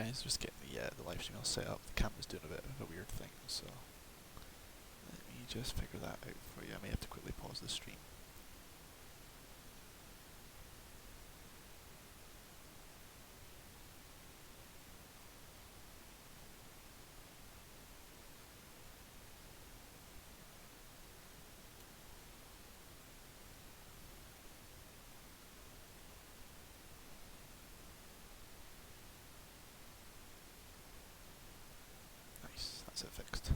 guys, just getting the live stream all set up. The camera's doing a bit of a weird thing, so let me just figure that out for you. I may have to quickly pause the stream. Nice, that's it fixed.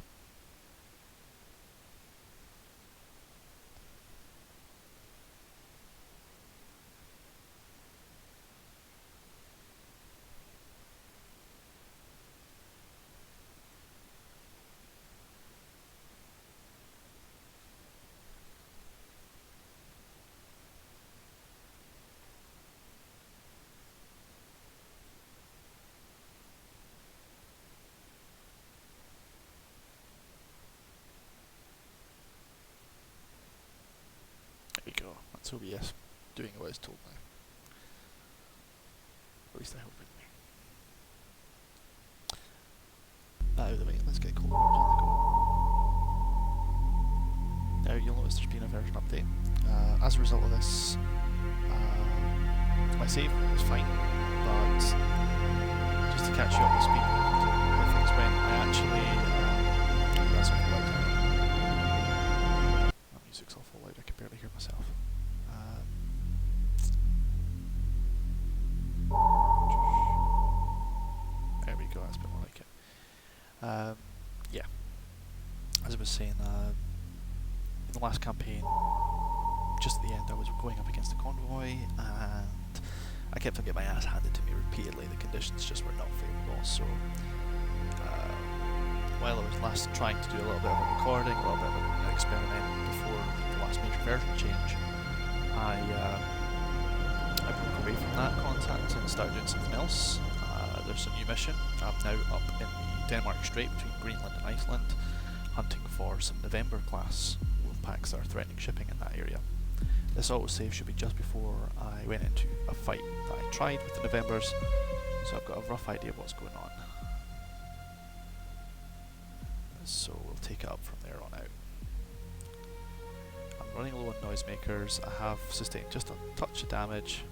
There we go, that's OBS doing what it's told now. At least I hope it may. Out of the way, let's get Cold Wars on the go. Now you'll notice there's been a version update. As a result of this, my save was fine, but just to catch you up to speed with how things went, I actually that's awful loud. My music's awful loud, I can barely hear myself. There we go, that's a bit more like it. Yeah, as I was saying, in the last campaign, just at the end I was going up against a convoy and I kept on getting my ass handed to me repeatedly. The conditions just were not favourable, so while I was last trying to do a little bit of a recording, a little bit of an experiment before the last major version change, I broke away from that contact and started doing something else. There's a new mission. I'm now up in the Denmark Strait between Greenland and Iceland, hunting for some November class wolf packs that are threatening shipping in that area. This autosave should be just before I went into a fight that I tried with the Novembers, so I've got a rough idea of what's going on. So we'll take it up from there on out. I'm running low on noisemakers. I have sustained just a touch of damage.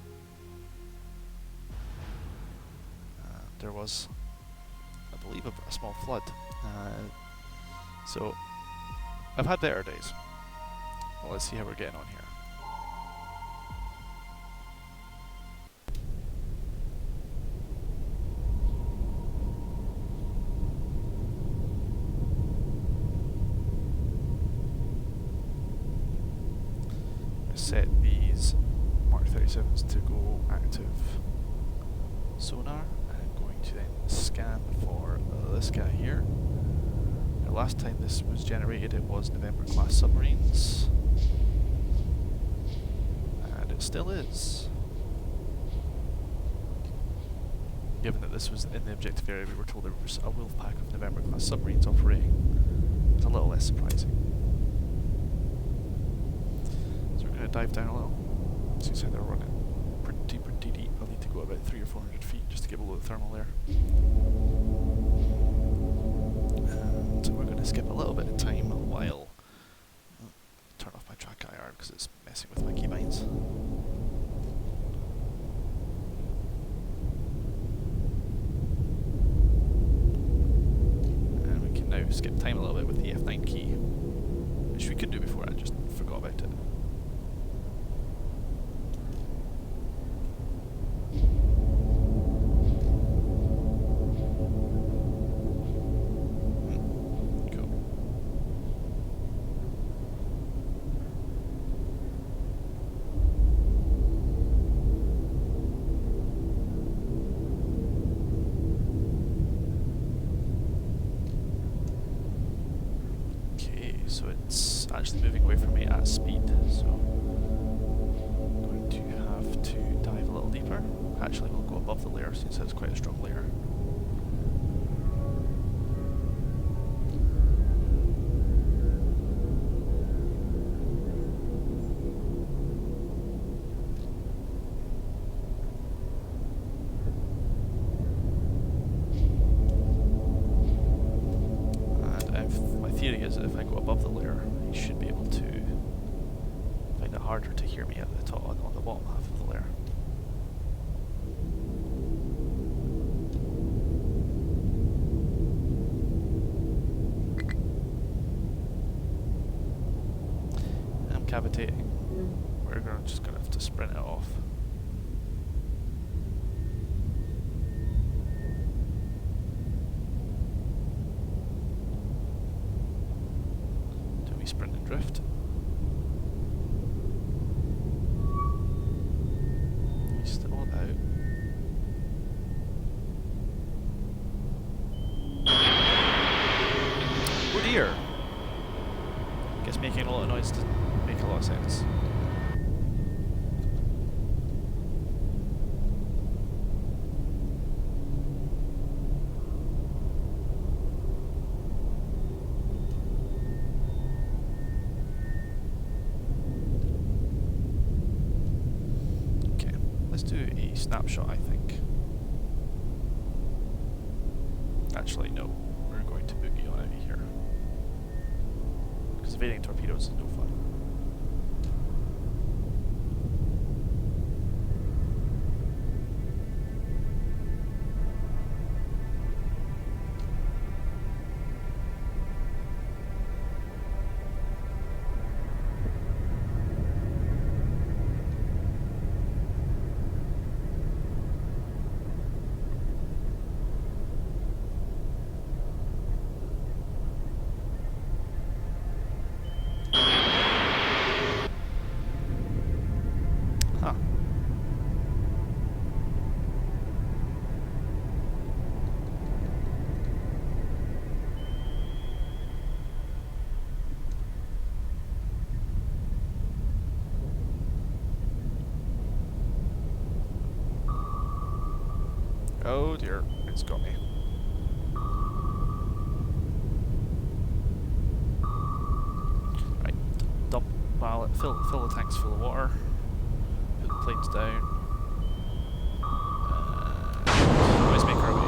There was, I believe, a small flood. So I've had better days. Well, let's see how we're getting on here. I set these Mark 37s to go active sonar. To then scan for this guy here. Now, last time this was generated it was November class submarines, and it still is. Given that this was in the objective area, we were told there was a wolf pack of November class submarines operating. It's a little less surprising. So we're going to dive down a little. See how they're running pretty deep. I'll need to go about 300 or 400 feet just to get below the thermal there. And we're going to skip a little bit of time while turn off my track IR because it's messing with my keybinds. And we can now skip time a little bit with the F9 key, which we could do before, I just forgot about it. So it's actually moving away from me at speed, so I'm going to have to dive a little deeper. Actually, we'll go above the layer since it's quite a strong layer. above the layer, he should be able to find it harder to hear me at the top on the bottom half of the layer. I'm cavitating. We're just going to have to sprint it off. Do we sprint and drift? He's still about. Oh dear! Guess making a lot of noise doesn't make a lot of sense. Let's do a snapshot, I think. Actually, no. We're going to boogie on out of here. Because evading torpedoes is no fun. Huh. Oh dear, it's got me. Right, dump pallet, fill the tanks full of water. Put the planes down. Let's make our way.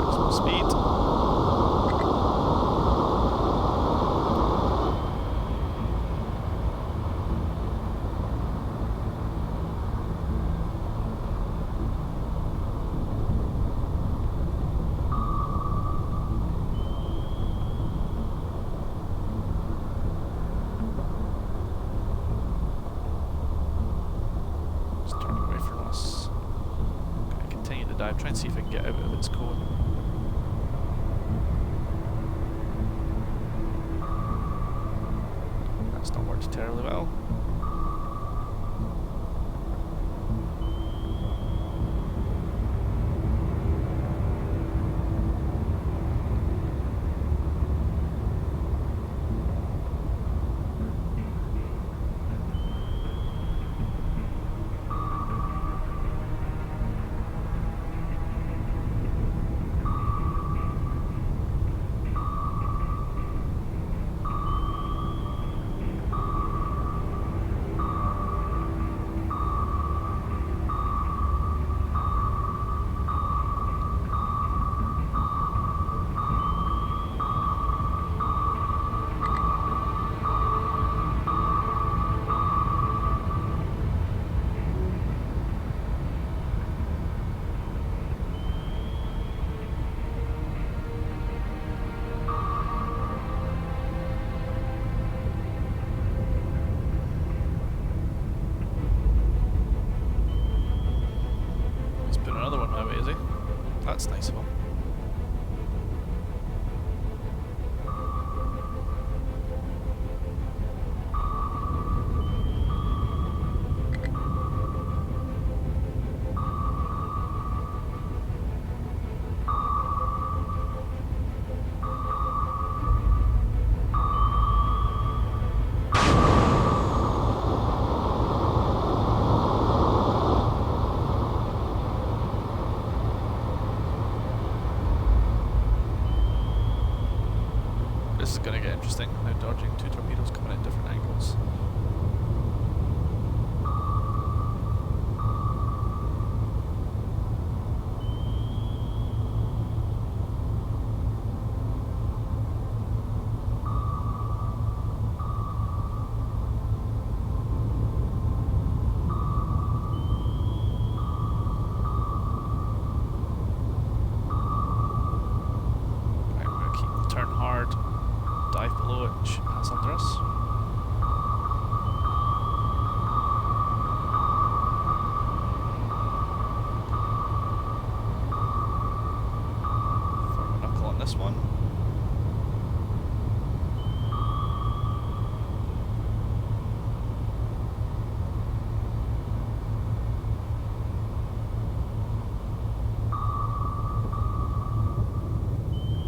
Maximum speed. Dive, try and see if I can get out of its cone. That's not worked terribly well. That's nice of him. This is going to get interesting, now dodging two torpedoes coming at different angles. dive below it and shoot past under us. Throw a knuckle on this one.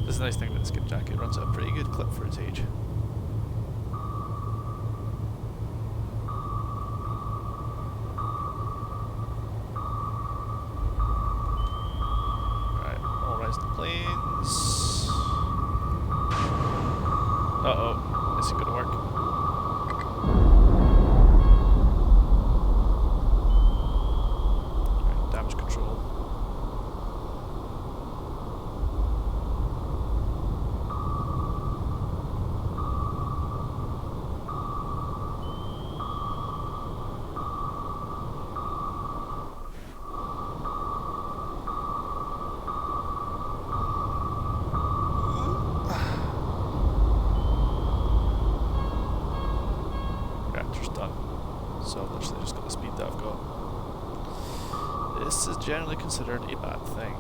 This is the nice thing about the Skipjack, it runs at a pretty good clip for its age. Right, all rise the planes. Uh-oh, this isn't gonna work. Right, damage control. Reactor's done. So I've literally just got the speed that I've got. This is generally considered a bad thing.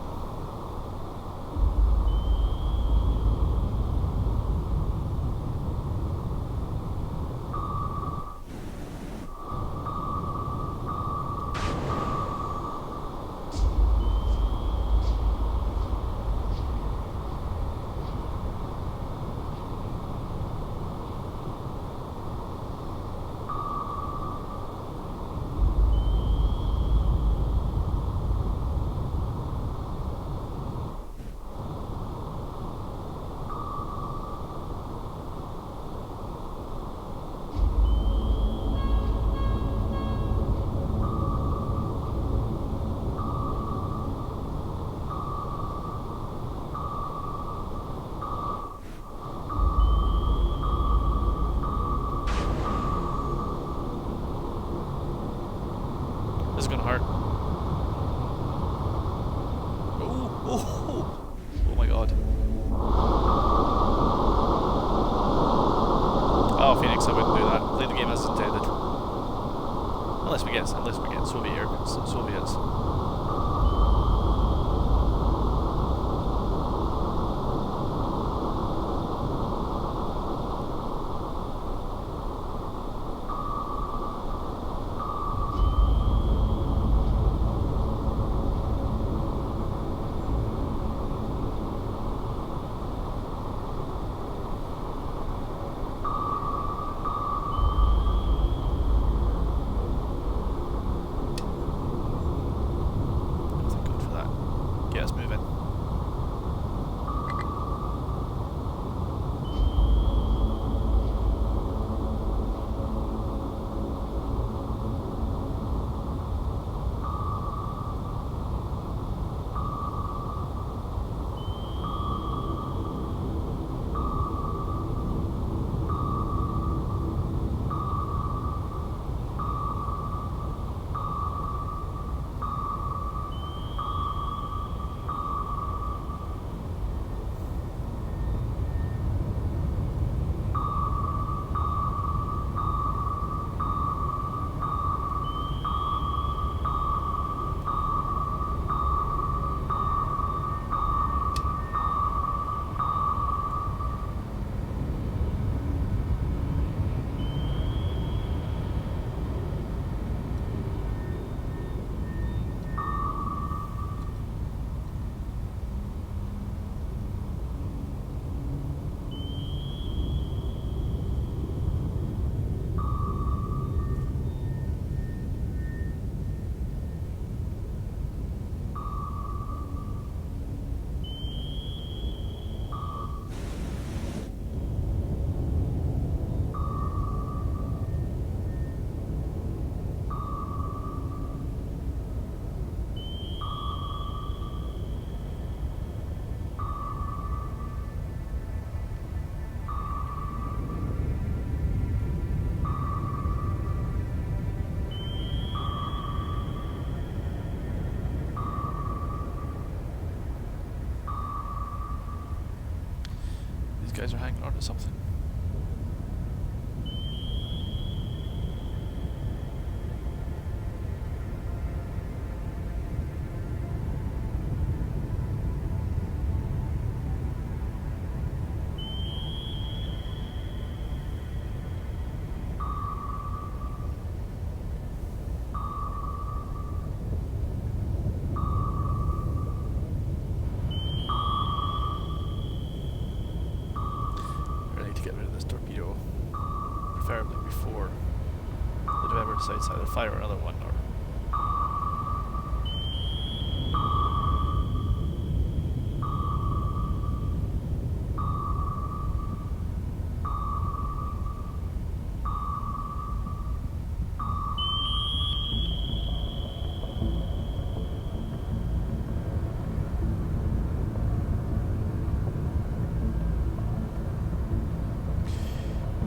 This is gonna hurt. Oh my god. Oh, Phoenix, I wouldn't do that. Play the game as intended. Unless we get Soviets. Get us moving. These guys are hanging on to something. decides either fire another one or...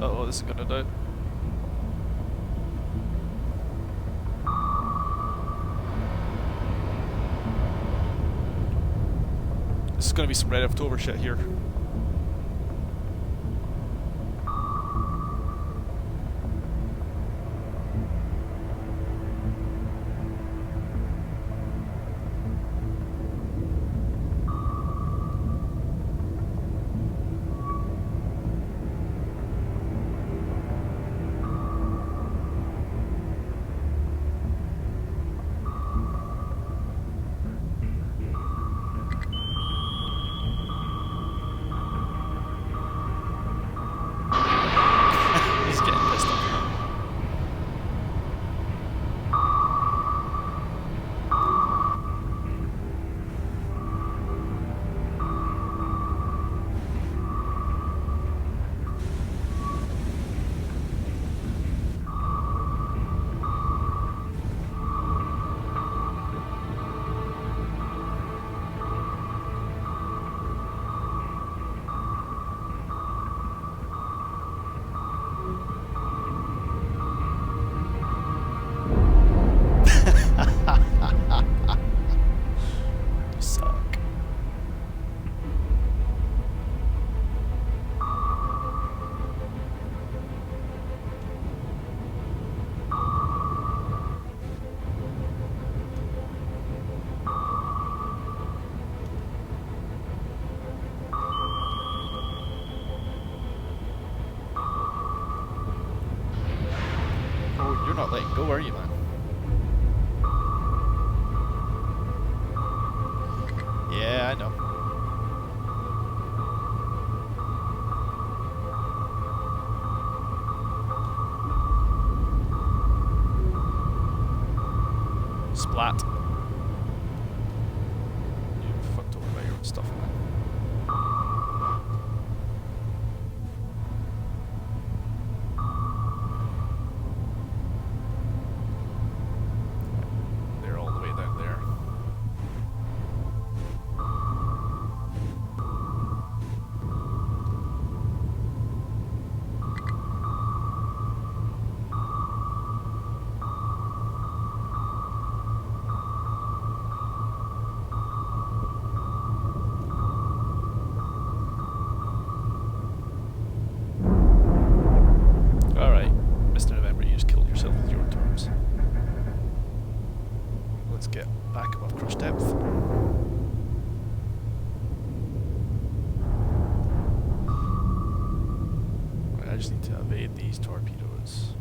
Uh-oh, this is gonna do. This is gonna be some Red October shit here. You're not letting go, are you, man? Yeah, I know. Splat. You fucked over by your own stuff, man. Let's get back above crush depth. Right, I just need to evade these torpedoes.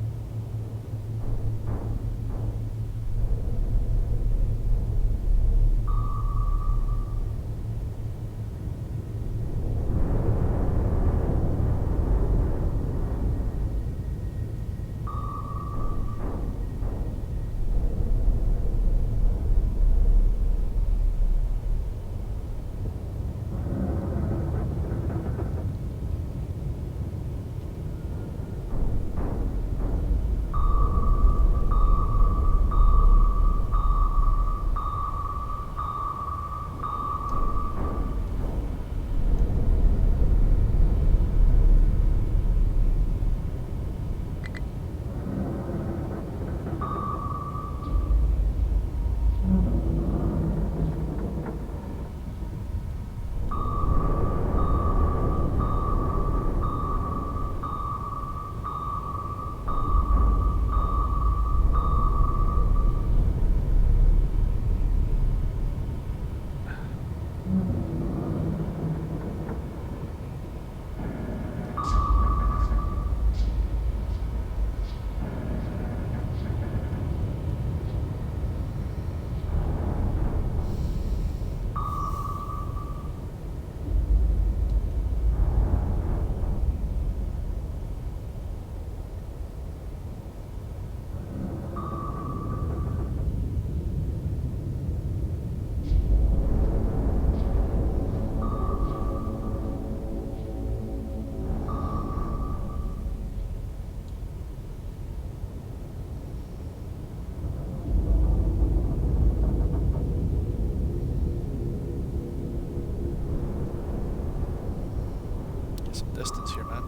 get some distance here, man.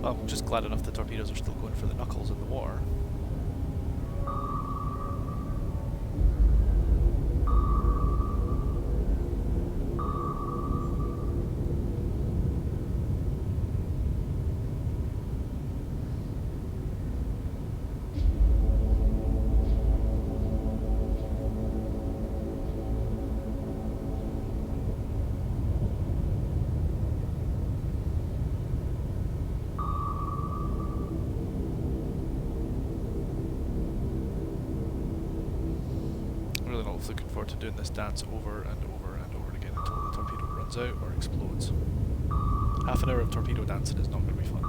Well, I'm just glad enough the torpedoes are still going for the knuckles in the water. Looking forward to doing this dance over and over and over again until the torpedo runs out or explodes. Half an hour of torpedo dancing is not going to be fun.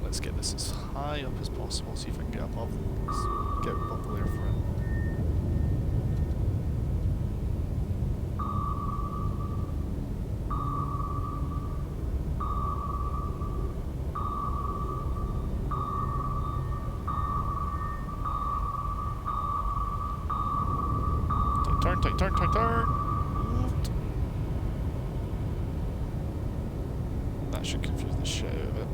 Let's get this as high up as possible, see if I can get above the layer for it. Turn! That should confuse the shit out of it.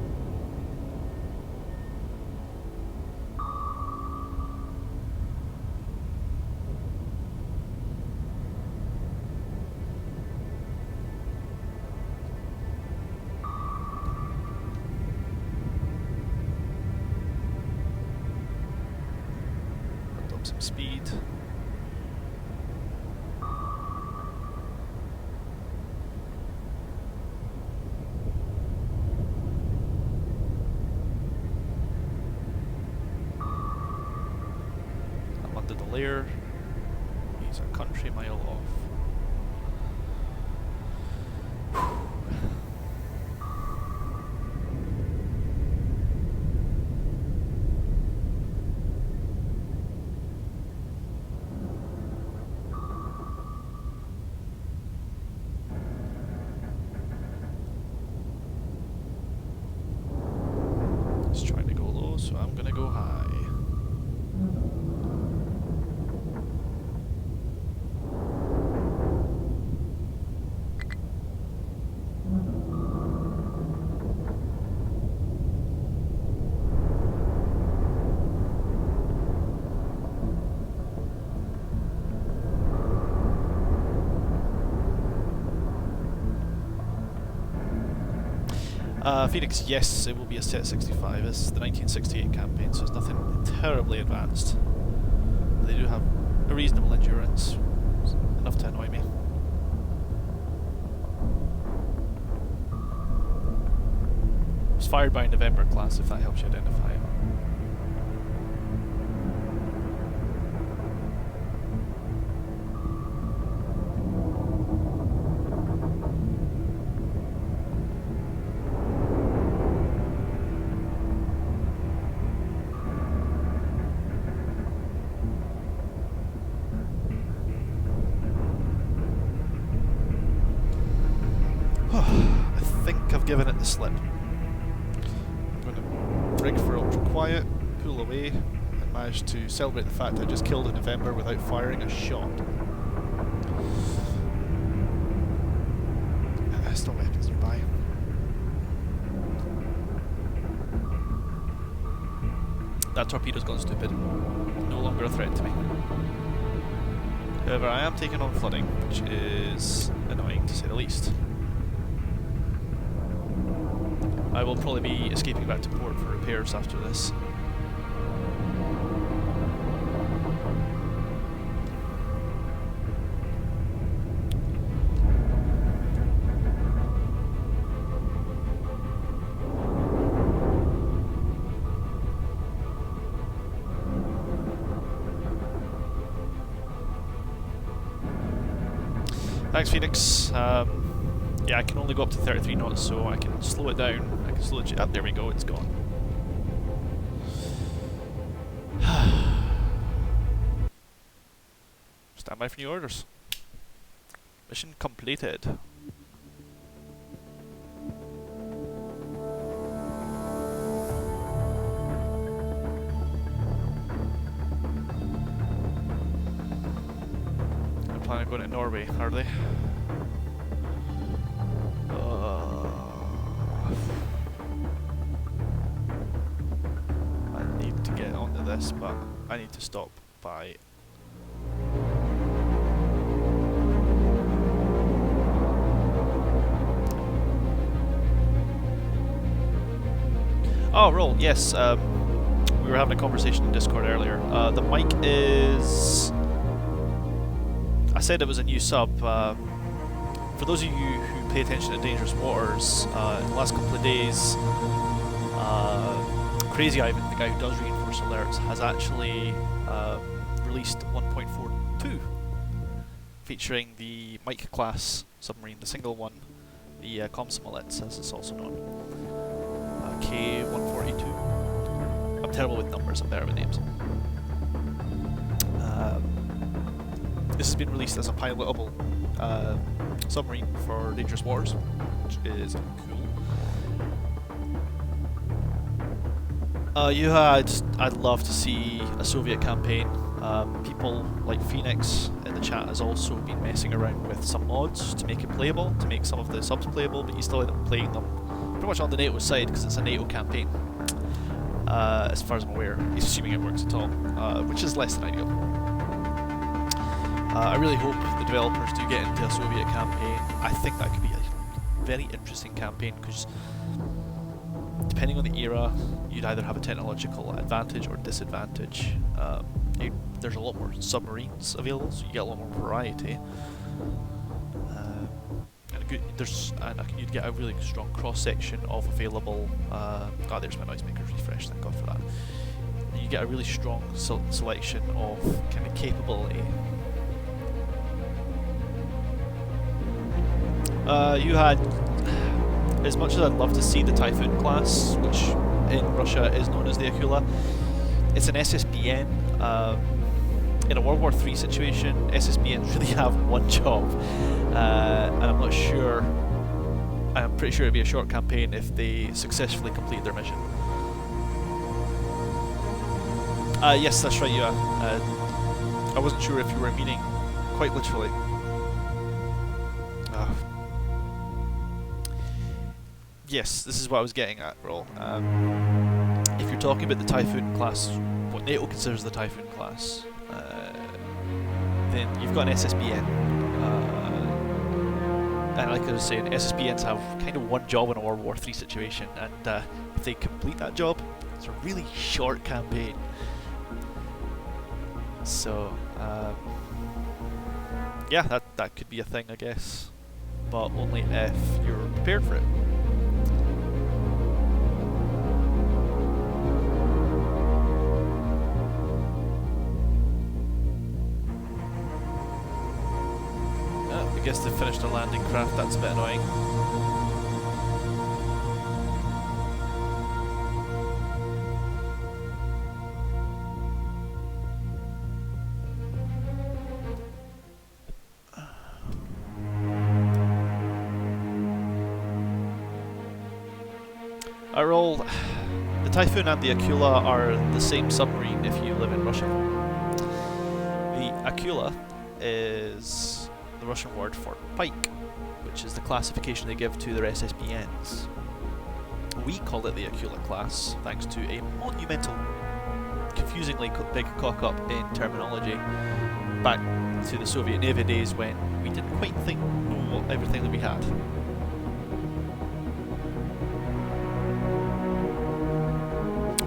Some speed. I'm under the layer. He's a country mile off. So I'm gonna go high. Phoenix, yes, it will be a set 65. It's the 1968 campaign, so it's nothing terribly advanced. They do have a reasonable endurance, enough to annoy me. It was fired by a November class, if that helps you identify it. Given it the slip. I'm going to rig for ultra quiet, pull away, and manage to celebrate the fact I just killed a November without firing a shot. Still weapons nearby. That torpedo's gone stupid. No longer a threat to me. However, I am taking on flooding, which is annoying to say the least. I will probably be escaping back to port for repairs after this. Thanks, Phoenix. Yeah, I can only go up to 33 knots, so I can slow it down. I can slow it. There we go. It's gone. Stand by for new orders. Mission completed. They're planning on going to Norway, are they? I need to get onto this, but I need to stop by. Oh, roll, yes. We were having a conversation in Discord earlier. The mic is... I said it was a new sub. For those of you who pay attention to Dangerous Waters, in the last couple of days, Crazy Ivan, the guy who does reinforce alerts, has actually released 1.42, featuring the Mike class submarine, the single one, the Komsomolets, as it's also known. K-142. I'm terrible with numbers, I'm better with names. This has been released as a pilotable submarine for Dangerous Waters, which is cool. I'd love to see a Soviet campaign. People like Phoenix in the chat has also been messing around with some mods to make it playable, to make some of the subs playable, but you still end up playing them pretty much on the NATO side because it's a NATO campaign. As far as I'm aware, assuming it works at all, which is less than ideal. I really hope the developers do get into a Soviet campaign. I think that could be a very interesting campaign because depending on the era, you'd either have a technological advantage or disadvantage. There's a lot more submarines available, so you get a lot more variety. You'd get a really strong cross-section of available... oh, there's my noisemaker refresh, thank God for that. And you get a really strong selection of kind of capability. You had... As much as I'd love to see the Typhoon class, which in Russia is known as the Akula, it's an SSBN. In a World War III situation, SSBNs really have one job, and I'm not sure. I'm pretty sure it'd be a short campaign if they successfully complete their mission. Yes, that's right, you I wasn't sure if you were meaning quite literally. Yes, this is what I was getting at, Roll. If you're talking about the Typhoon class, what NATO considers the Typhoon class, then you've got an SSBN. And like I was saying, SSBNs have kind of one job in a World War III situation, and if they complete that job, it's a really short campaign. So, yeah, that could be a thing, I guess, but only if you're prepared for it. I guess they finished a landing craft, that's a bit annoying. I roll. The Typhoon and the Akula are the same submarine if you live in Russia. The Akula is the Russian word for pike, which is the classification they give to their SSBNs. We call it the Akula class, thanks to a monumental, confusingly big cock-up in terminology back to the Soviet Navy days when we didn't quite know everything that we had.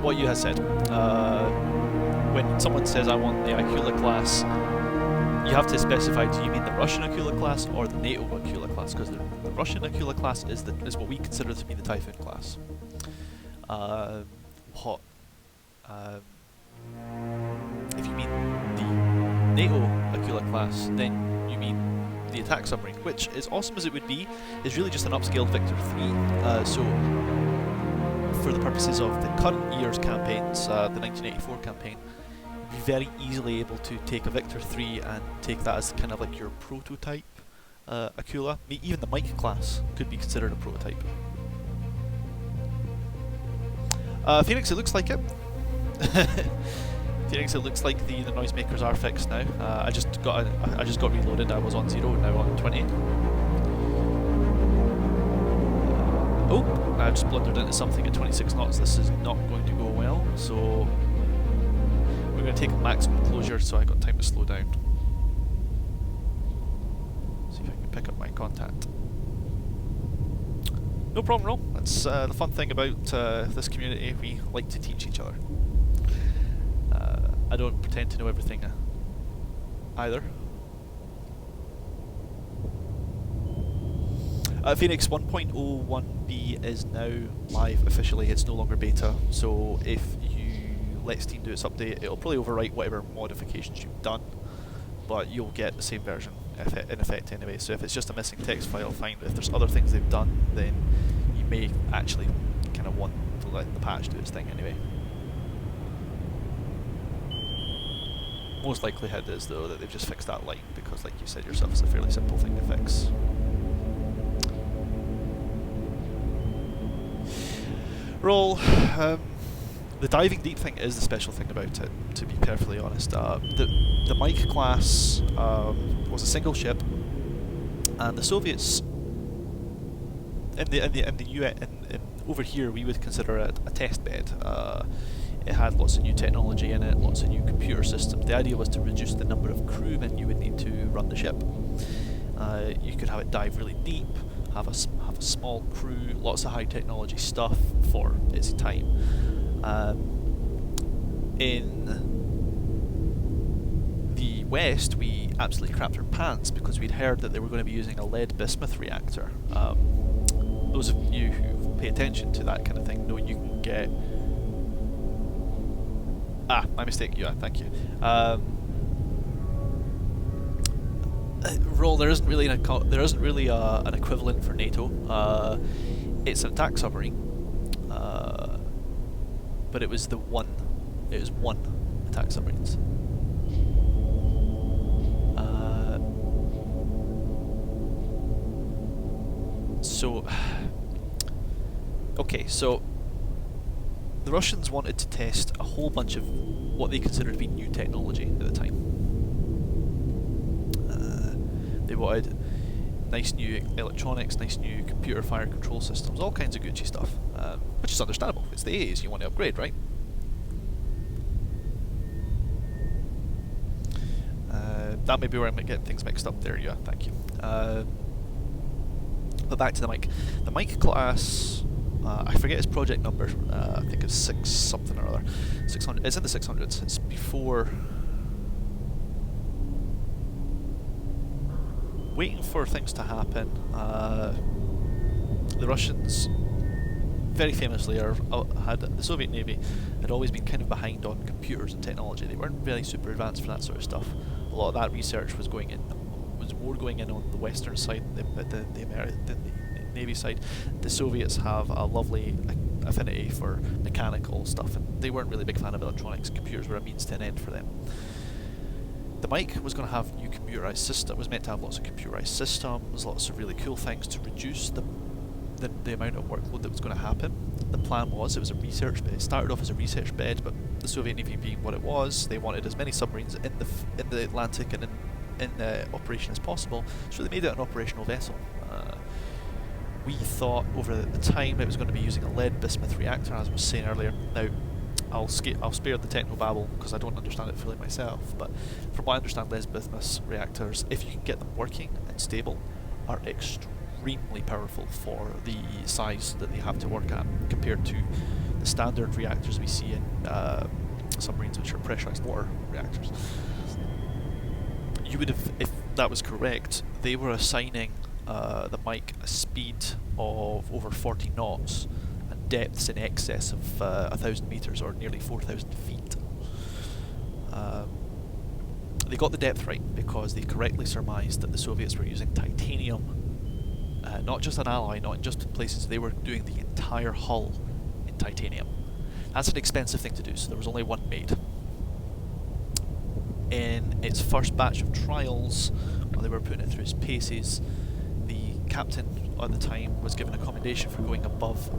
What you had said, when someone says I want the Akula class, you have to specify, do you mean the Russian Akula class or the NATO Akula class? Because the Russian Akula class is what we consider to be the Typhoon class. If you mean the NATO Akula class, then you mean the attack submarine, which, as awesome as it would be, is really just an upscaled Victor 3. So, for the purposes of the current year's campaigns, the 1984 campaign, you'd be very easily able to take a Victor 3 and take that as kind of like your prototype Akula. Even the Mike class could be considered a prototype. Phoenix, it looks like it. Phoenix, it looks like the noisemakers are fixed now. I just got reloaded. I was on 0, now on 20. Oh, I just blundered into something at 26 knots. This is not going to go well. So we're going to take maximum closure, so I got time to slow down. See if I can pick up my contact. No problem, roll. That's the fun thing about this community. We like to teach each other. I don't pretend to know everything either. Phoenix 1.01b is now live officially. It's no longer beta, so if you let Steam do its update, it'll probably overwrite whatever modifications you've done, but you'll get the same version in effect anyway. So if it's just a missing text file, fine. But if there's other things they've done, then you may actually kind of want to let the patch do its thing anyway. Most likelihood is, though, that they've just fixed that line, because, like you said yourself, it's a fairly simple thing to fix. Roll. The diving deep thing is the special thing about it, to be perfectly honest. The Mike class was a single ship, and the Soviets in the US over here we would consider it a test bed. It had lots of new technology in it, lots of new computer systems. The idea was to reduce the number of crewmen you would need to run the ship. You could have it dive really deep, have a small crew, lots of high technology stuff for its time. In the West, we absolutely crapped our pants because we'd heard that they were going to be using a lead bismuth reactor. Those of you who pay attention to that kind of thing know you can get... my mistake, yeah, thank you. Roll, there isn't really an equivalent for NATO. It's an attack submarine, but it was one attack submarines. So the Russians wanted to test a whole bunch of what they considered to be new technology at the time. They wanted nice new electronics, nice new computer fire control systems, all kinds of Gucci stuff, which is understandable. It's the 80s, you want to upgrade, right? That may be where I'm getting things mixed up there, yeah, thank you. But back to the Mike. The Mike class, I forget its project number, I think it's 6 something or other. 600, it's in the 600s, it's before... Waiting for things to happen. The Russians, very famously, the Soviet Navy had always been kind of behind on computers and technology. They weren't really super advanced for that sort of stuff. A lot of that research was more going in on the Western side than the Navy side. The Soviets have a lovely affinity for mechanical stuff, and they weren't really a big fan of electronics. Computers were a means to an end for them. The Mike was going to have new computerized system. Was meant to have lots of computerized systems, lots of really cool things to reduce the amount of workload that was going to happen. The plan was it started off as a research bed, but the Soviet Navy being what it was, they wanted as many submarines in the Atlantic and in operation as possible, so they made it an operational vessel. We thought over the time it was going to be using a lead bismuth reactor, as I was saying earlier. Now, I'll spare the technobabble because I don't understand it fully myself, but from what I understand, lead bismuth reactors, if you can get them working and stable, are extremely powerful for the size that they have to work at compared to the standard reactors we see in submarines, which are pressurized water reactors. You would have, if that was correct, they were assigning the Mike a speed of over 40 knots and depths in excess of 1,000 meters or nearly 4,000 feet. They got the depth right because they correctly surmised that the Soviets were using titanium, not just an alloy, not just in places, they were doing the entire hull in titanium. That's an expensive thing to do, so there was only one made. In its first batch of trials, while they were putting it through its paces, the captain at the time was given a commendation for going above,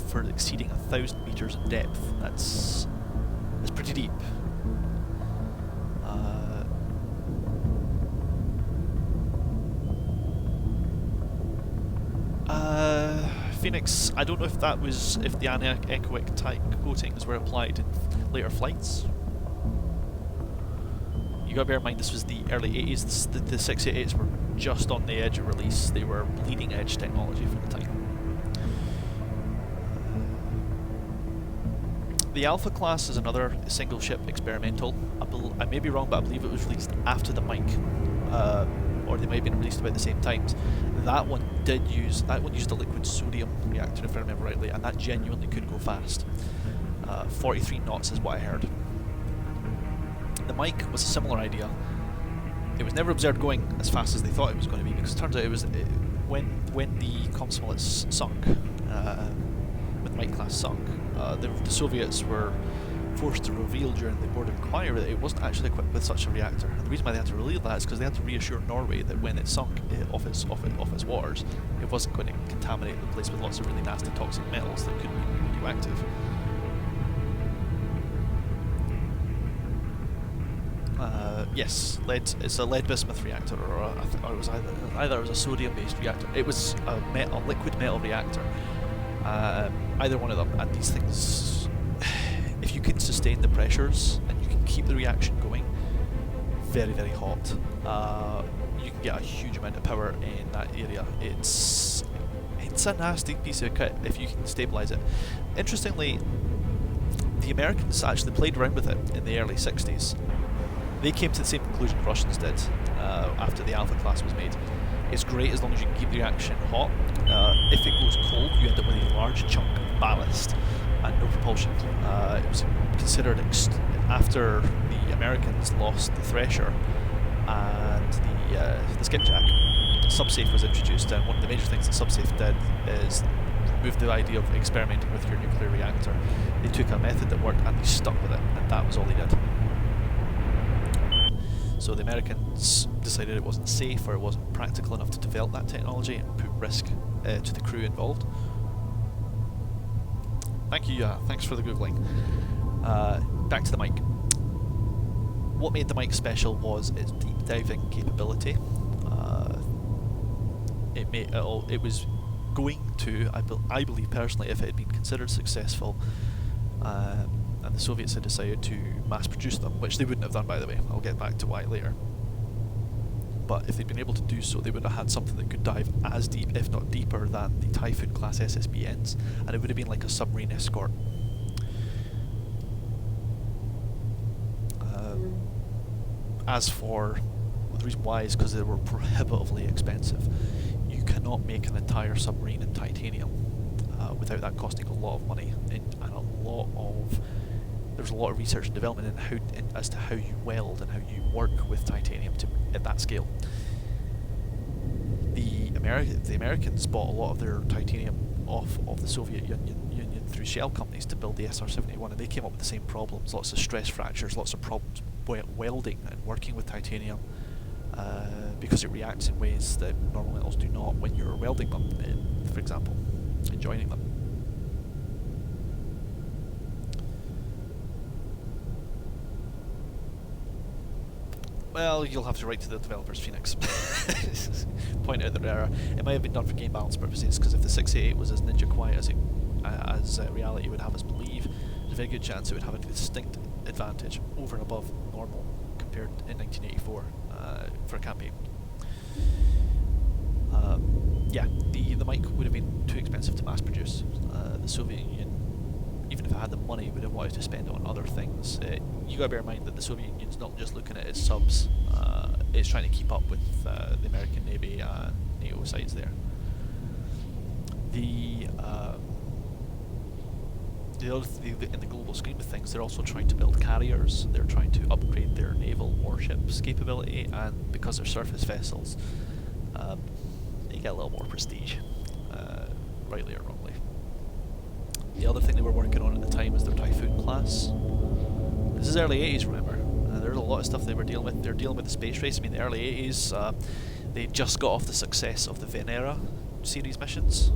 for exceeding 1,000 meters in depth. That's pretty deep. Phoenix, I don't know if that was, if the anechoic type coatings were applied in later flights. You gotta bear in mind this was the early 80s, the 688s were just on the edge of release, they were bleeding edge technology for the time. The Alpha class is another single ship experimental. I may be wrong, but I believe it was released after the Mike, or they might have been released about the same times. That one used a liquid sodium reactor, if I remember rightly, and that genuinely could go fast. 43 knots is what I heard. The Mike was a similar idea. It was never observed going as fast as they thought it was going to be, because it turns out when the Komsomolets sunk, when the Mike class sunk, the Soviets were forced to reveal during the board inquiry that it wasn't actually equipped with such a reactor. And the reason why they had to reveal that is because they had to reassure Norway that when it sunk off its waters, it wasn't going to contaminate the place with lots of really nasty toxic metals that could be radioactive. Yes, it's a lead bismuth reactor, or it was either it was a sodium-based reactor. It was a liquid metal reactor. Either one of them, and these things, if you can sustain the pressures and you can keep the reaction going, very, very hot, you can get a huge amount of power in that area. It's a nasty piece of kit if you can stabilize it. Interestingly, the Americans actually played around with it in the early 60s. They came to the same conclusion the Russians did after the Alpha class was made. It's great as long as you can keep the reaction hot. If it goes cold, you end up with a large chunk of ballast and no propulsion. It was considered, after the Americans lost the Thresher and the Skipjack, Subsafe was introduced, and one of the major things that Subsafe did is remove the idea of experimenting with your nuclear reactor. They took a method that worked and they stuck with it, and that was all they did. So the Americans decided it wasn't safe or it wasn't practical enough to develop that technology and put risk to the crew involved. Thank you, thanks for the Googling. Back to the Mike. What made the Mike special was its deep diving capability. It was going to, I believe personally, if it had been considered successful, and the Soviets had decided to mass produce them, which they wouldn't have done, by the way. I'll get back to why later. But if they'd been able to do so, they would have had something that could dive as deep, if not deeper, than the Typhoon class SSBNs, and it would have been like a submarine escort. As for the reason why is because they were prohibitively expensive. You cannot make an entire submarine in titanium without that costing a lot of money, and there's a lot of research and development as to how you weld and how you work with titanium at that scale. The Americans bought a lot of their titanium off of the Soviet Union through shell companies to build the SR-71, and they came up with the same problems, lots of stress fractures, lots of problems welding and working with titanium, because it reacts in ways that normal metals do not when you're welding them, for example, and joining them. Well, you'll have to write to the developers, Phoenix. Point out their error. It might have been done for game balance purposes, because if the 688 was as ninja quiet as reality would have us believe, there's a very good chance it would have a distinct advantage over and above normal compared in 1984 for a campaign. Yeah, the Mike would have been too expensive to mass produce. The Soviet Union, even if it had the money, would have wanted to spend it on other things. You gotta bear in mind that the Soviet Union's not just looking at its subs, it's trying to keep up with the American Navy and NATO sides there. in the global scheme of things, they're also trying to build carriers. They're trying to upgrade their naval warships capability, and because they're surface vessels, they get a little more prestige, rightly or wrongly. The other thing they were working on at the time is their Typhoon class. This is early 80s, remember. There's a lot of stuff they were dealing with. They're dealing with the space race. I mean, the early 80s, they just got off the success of the Venera series missions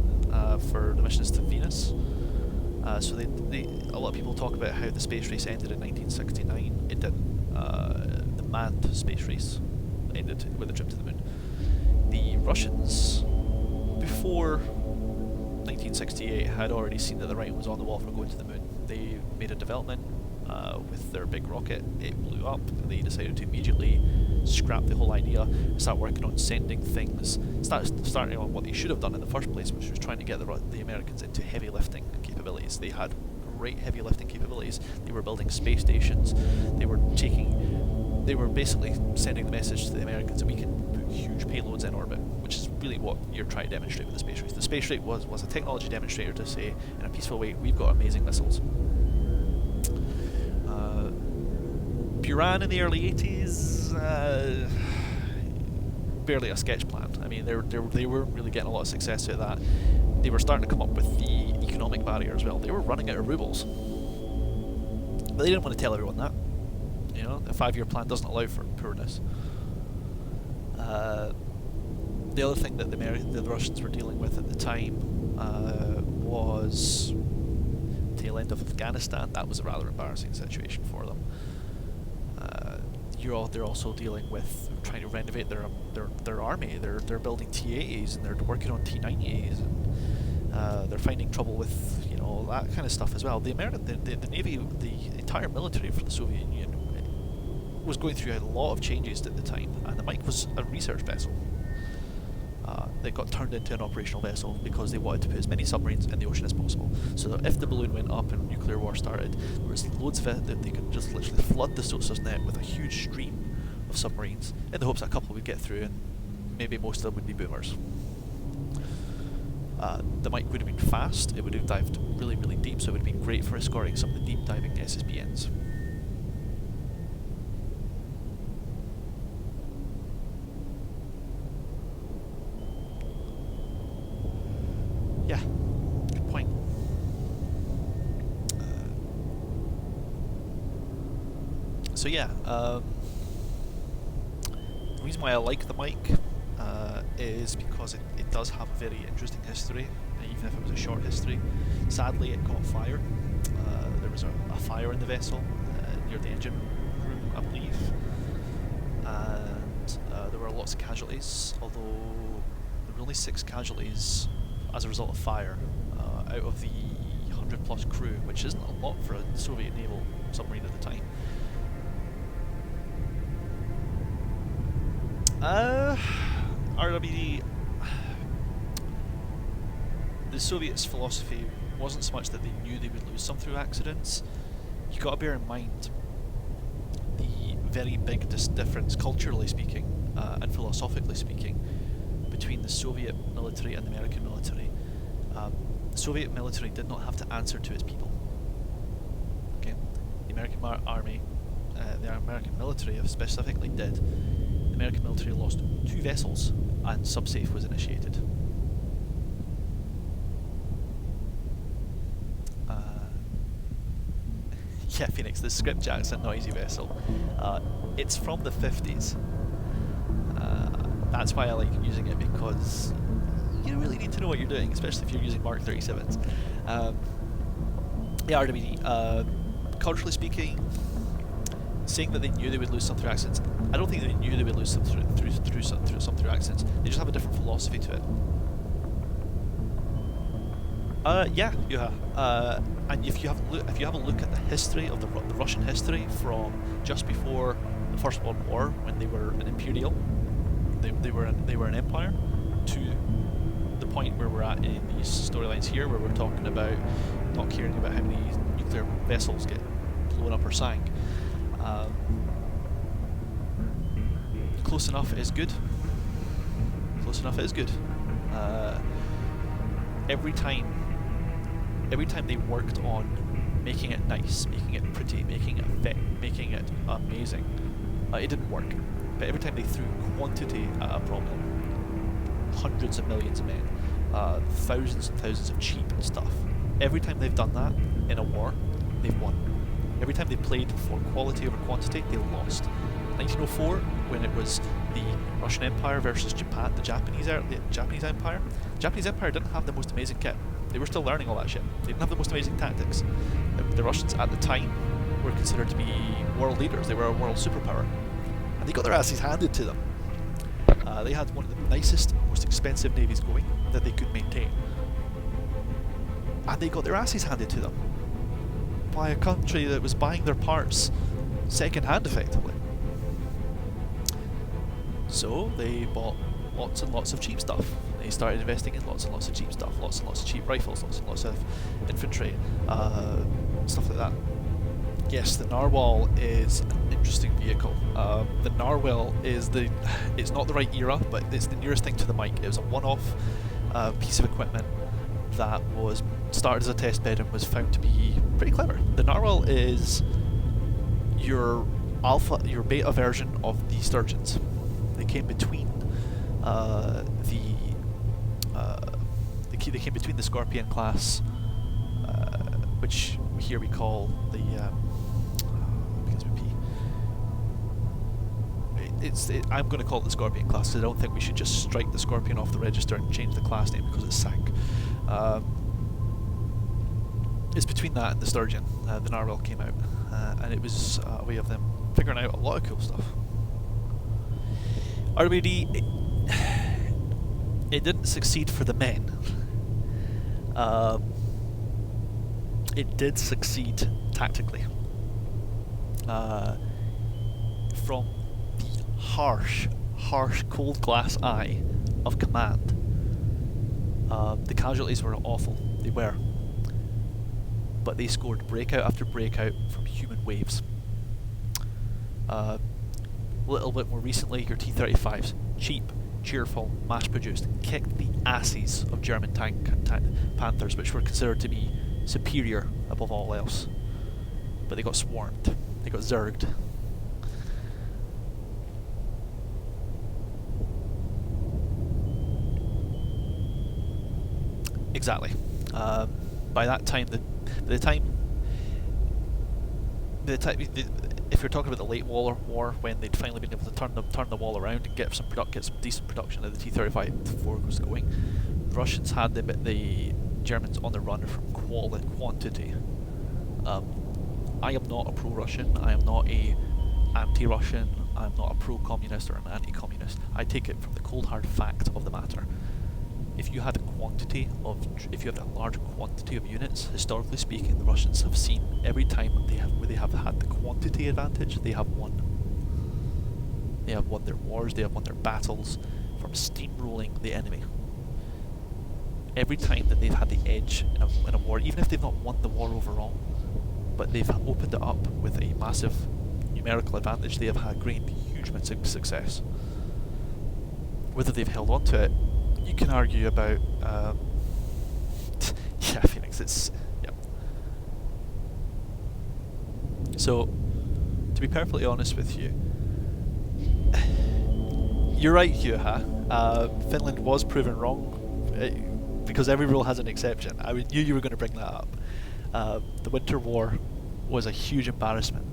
for the missions to Venus. So a lot of people talk about how the space race ended in 1969. It didn't. The manned space race ended with a trip to the moon. The Russians, before 1968, had already seen that the writing was on the wall for going to the moon. They made a development with their big rocket. It blew up. They decided to immediately scrap the whole idea and start working on sending things, starting on what they should have done in the first place, which was trying to get the Americans into heavy lifting capabilities. They had great heavy lifting capabilities. They were building space stations. They were basically sending the message to the Americans that we can put huge payloads in orbit, which is really what you're trying to demonstrate with the space race. The space race was a technology demonstrator to say, in a peaceful way, we've got amazing missiles. Buran in the early 80s, barely a sketch plan. I mean, they weren't really getting a lot of success out of that. They were starting to come up with the economic barrier as well. They were running out of rubles, but they didn't want to tell everyone that. You know, the 5-year plan doesn't allow for poorness. The other thing that the Russians were dealing with at the time was tail end of Afghanistan. That was a rather embarrassing situation for them. They're also dealing with trying to renovate their army. They're building T-80s and they're working on T-90s, and they're finding trouble with that kind of stuff as well. The Navy, the entire military for the Soviet Union was going through a lot of changes at the time, and the Mike was a research vessel. They got turned into an operational vessel because they wanted to put as many submarines in the ocean as possible, so that if the balloon went up and nuclear war started, there was loads of it that they could just literally flood the SOSUSnet with a huge stream of submarines in the hopes that a couple would get through and maybe most of them would be boomers. The Mike would have been fast, it would have dived really, really deep, so it would have been great for escorting some of the deep diving SSBNs. Yeah, good point. So yeah, the reason why I like the Mike is because it does have a very interesting history, even if it was a short history. Sadly, it caught fire. There was a fire in the vessel near the engine room, I believe, and there were lots of casualties, although there were only 6 casualties as a result of fire out of the 100+ crew, which isn't a lot for a Soviet naval submarine at the time. RWD, the Soviets' philosophy wasn't so much that they knew they would lose some through accidents. You got to bear in mind the very big difference, culturally speaking and philosophically speaking, between the Soviet military and the American military. The Soviet military did not have to answer to its people. Okay, the American army, the American military specifically did. The American military lost 2 vessels, and SubSafe was initiated. Yeah, Phoenix, the Skipjack's a noisy vessel. It's from the 50s. That's why I like using it, because you really need to know what you're doing, especially if you're using Mark 37s. Yeah, RWD, culturally speaking, saying that they knew they would lose some through accidents, I don't think they knew they would lose some through accidents. They just have a different philosophy to it. Yeah. And if you have a look at the history of the Russian history from just before the First World War, when they were an imperial, they were an empire, to the point where we're at in these storylines here, where we're talking about not caring about how many nuclear vessels get blown up or sank. Close enough is good. Close enough is good. Every time they worked on making it nice, making it pretty, making it amazing. It didn't work. But every time they threw quantity at a problem, hundreds of millions of men, thousands and thousands of cheap stuff, every time they've done that in a war, they've won. Every time they played for quality over quantity, they lost. 1904, when it was the Russian Empire versus Japan, the Japanese Empire. The Japanese Empire didn't have the most amazing kit. They were still learning all that shit. They didn't have the most amazing tactics. The Russians at the time were considered to be world leaders. They were a world superpower. And they got their asses handed to them. They had one of the nicest, most expensive navies going that they could maintain. And they got their asses handed to them by a country that was buying their parts second-hand, effectively. So they bought lots and lots of cheap stuff. They started investing in lots and lots of cheap stuff, lots and lots of cheap rifles, lots and lots of infantry, stuff like that. Yes, the Narwhal is an interesting vehicle. The Narwhal is it's not the right era, but it's the nearest thing to the Mike. It was a one-off piece of equipment that was started as a test bed and was found to be pretty clever. The Narwhal is your beta version of the Sturgeons. They came between they came between the Scorpion class, which here we call the begins with P. I'm going to call it the Scorpion class because I don't think we should just strike the Scorpion off the register and change the class name because it sank. It's between that and the Sturgeon. The Narwhal came out, and it was a way of them figuring out a lot of cool stuff. RWD, it didn't succeed for the men. It did succeed tactically. From the harsh, cold glass eye of command, the casualties were awful. They were. But they scored breakout after breakout from human waves. A little bit more recently, your T-35s, cheap, cheerful, mass-produced, kicked the asses of German Panthers, which were considered to be superior above all else. But they got swarmed. They got zerged. Exactly. By that time, if you're talking about the late war, when they'd finally been able to turn the wall around and get some decent production of the T-35 before it was going, the Russians had the Germans on the run from quantity. I am not a pro-Russian. I am not a anti-Russian. I'm not a pro-communist or an anti-communist. I take it from the cold hard fact of the matter. If you had a large quantity of units, historically speaking, the Russians have seen every time where they have had the quantity advantage, they have won. They have won their wars, they have won their battles from steamrolling the enemy. Every time that they've had the edge in a war, even if they've not won the war overall, but they've opened it up with a massive numerical advantage, they have gained huge amounts of success. Whether they've held on to it, you can argue about, yeah, Phoenix, yeah. So, to be perfectly honest with you, you're right, Juha. Finland was proven wrong, because every rule has an exception. I knew you were going to bring that up. The Winter War was a huge embarrassment.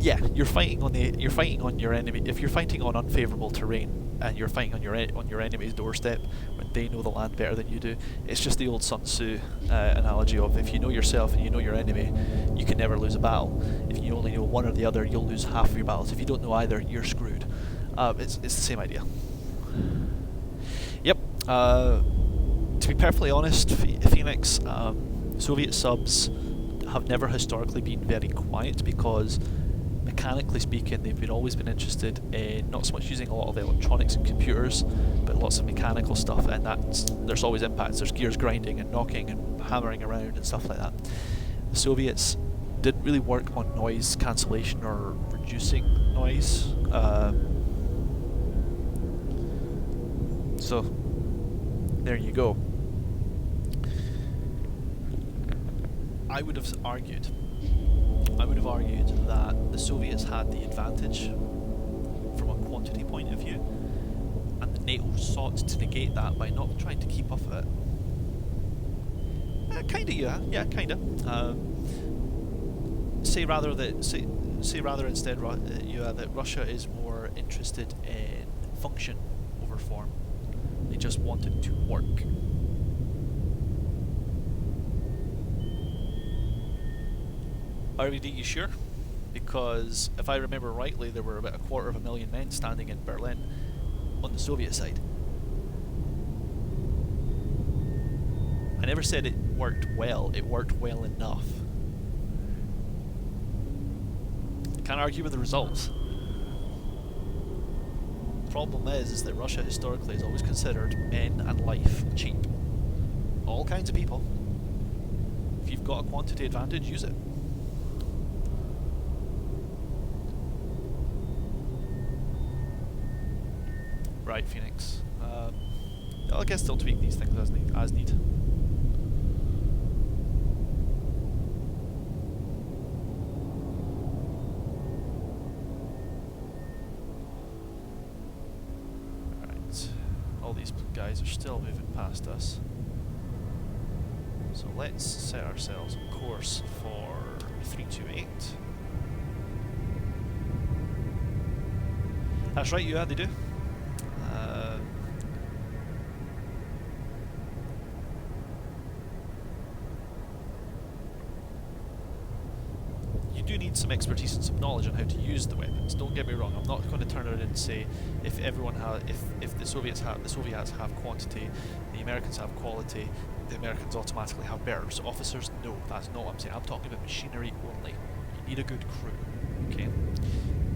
Yeah, you're fighting on your enemy. If you're fighting on unfavourable terrain and you're fighting on your enemy's doorstep when they know the land better than you do, it's just the old Sun Tzu analogy of if you know yourself and you know your enemy, you can never lose a battle. If you only know one or the other, you'll lose half of your battles. If you don't know either, you're screwed. It's the same idea. Yep. To be perfectly honest, Phoenix, Soviet subs have never historically been very quiet because, mechanically speaking, they've always been interested in not so much using a lot of electronics and computers, but lots of mechanical stuff, and there's always impacts. There's gears grinding and knocking and hammering around and stuff like that. The Soviets didn't really work on noise cancellation or reducing noise. So there you go. I would have argued that the Soviets had the advantage from a quantity point of view, and the NATO sought to negate that by not trying to keep up with it. Kinda, yeah, kinda. Say rather instead that Russia is more interested in function over form. They just wanted to work. RVD, you sure? Because if I remember rightly, there were about 250,000 men standing in Berlin on the Soviet side. I never said it worked well, it worked well enough. Can't argue with the results. The problem is that Russia historically has always considered men and life cheap. All kinds of people. If you've got a quantity advantage, use it. Right, Phoenix. I guess they'll tweak these things as need. Right, all these guys are still moving past us. So let's set ourselves a course for 328. That's right, they do. You do need some expertise and some knowledge on how to use the weapons. Don't get me wrong. I'm not going to turn around and say if the Soviets have quantity, the Americans have quality, the Americans automatically have better officers. No, that's not what I'm saying. I'm talking about machinery only. You need a good crew. Okay.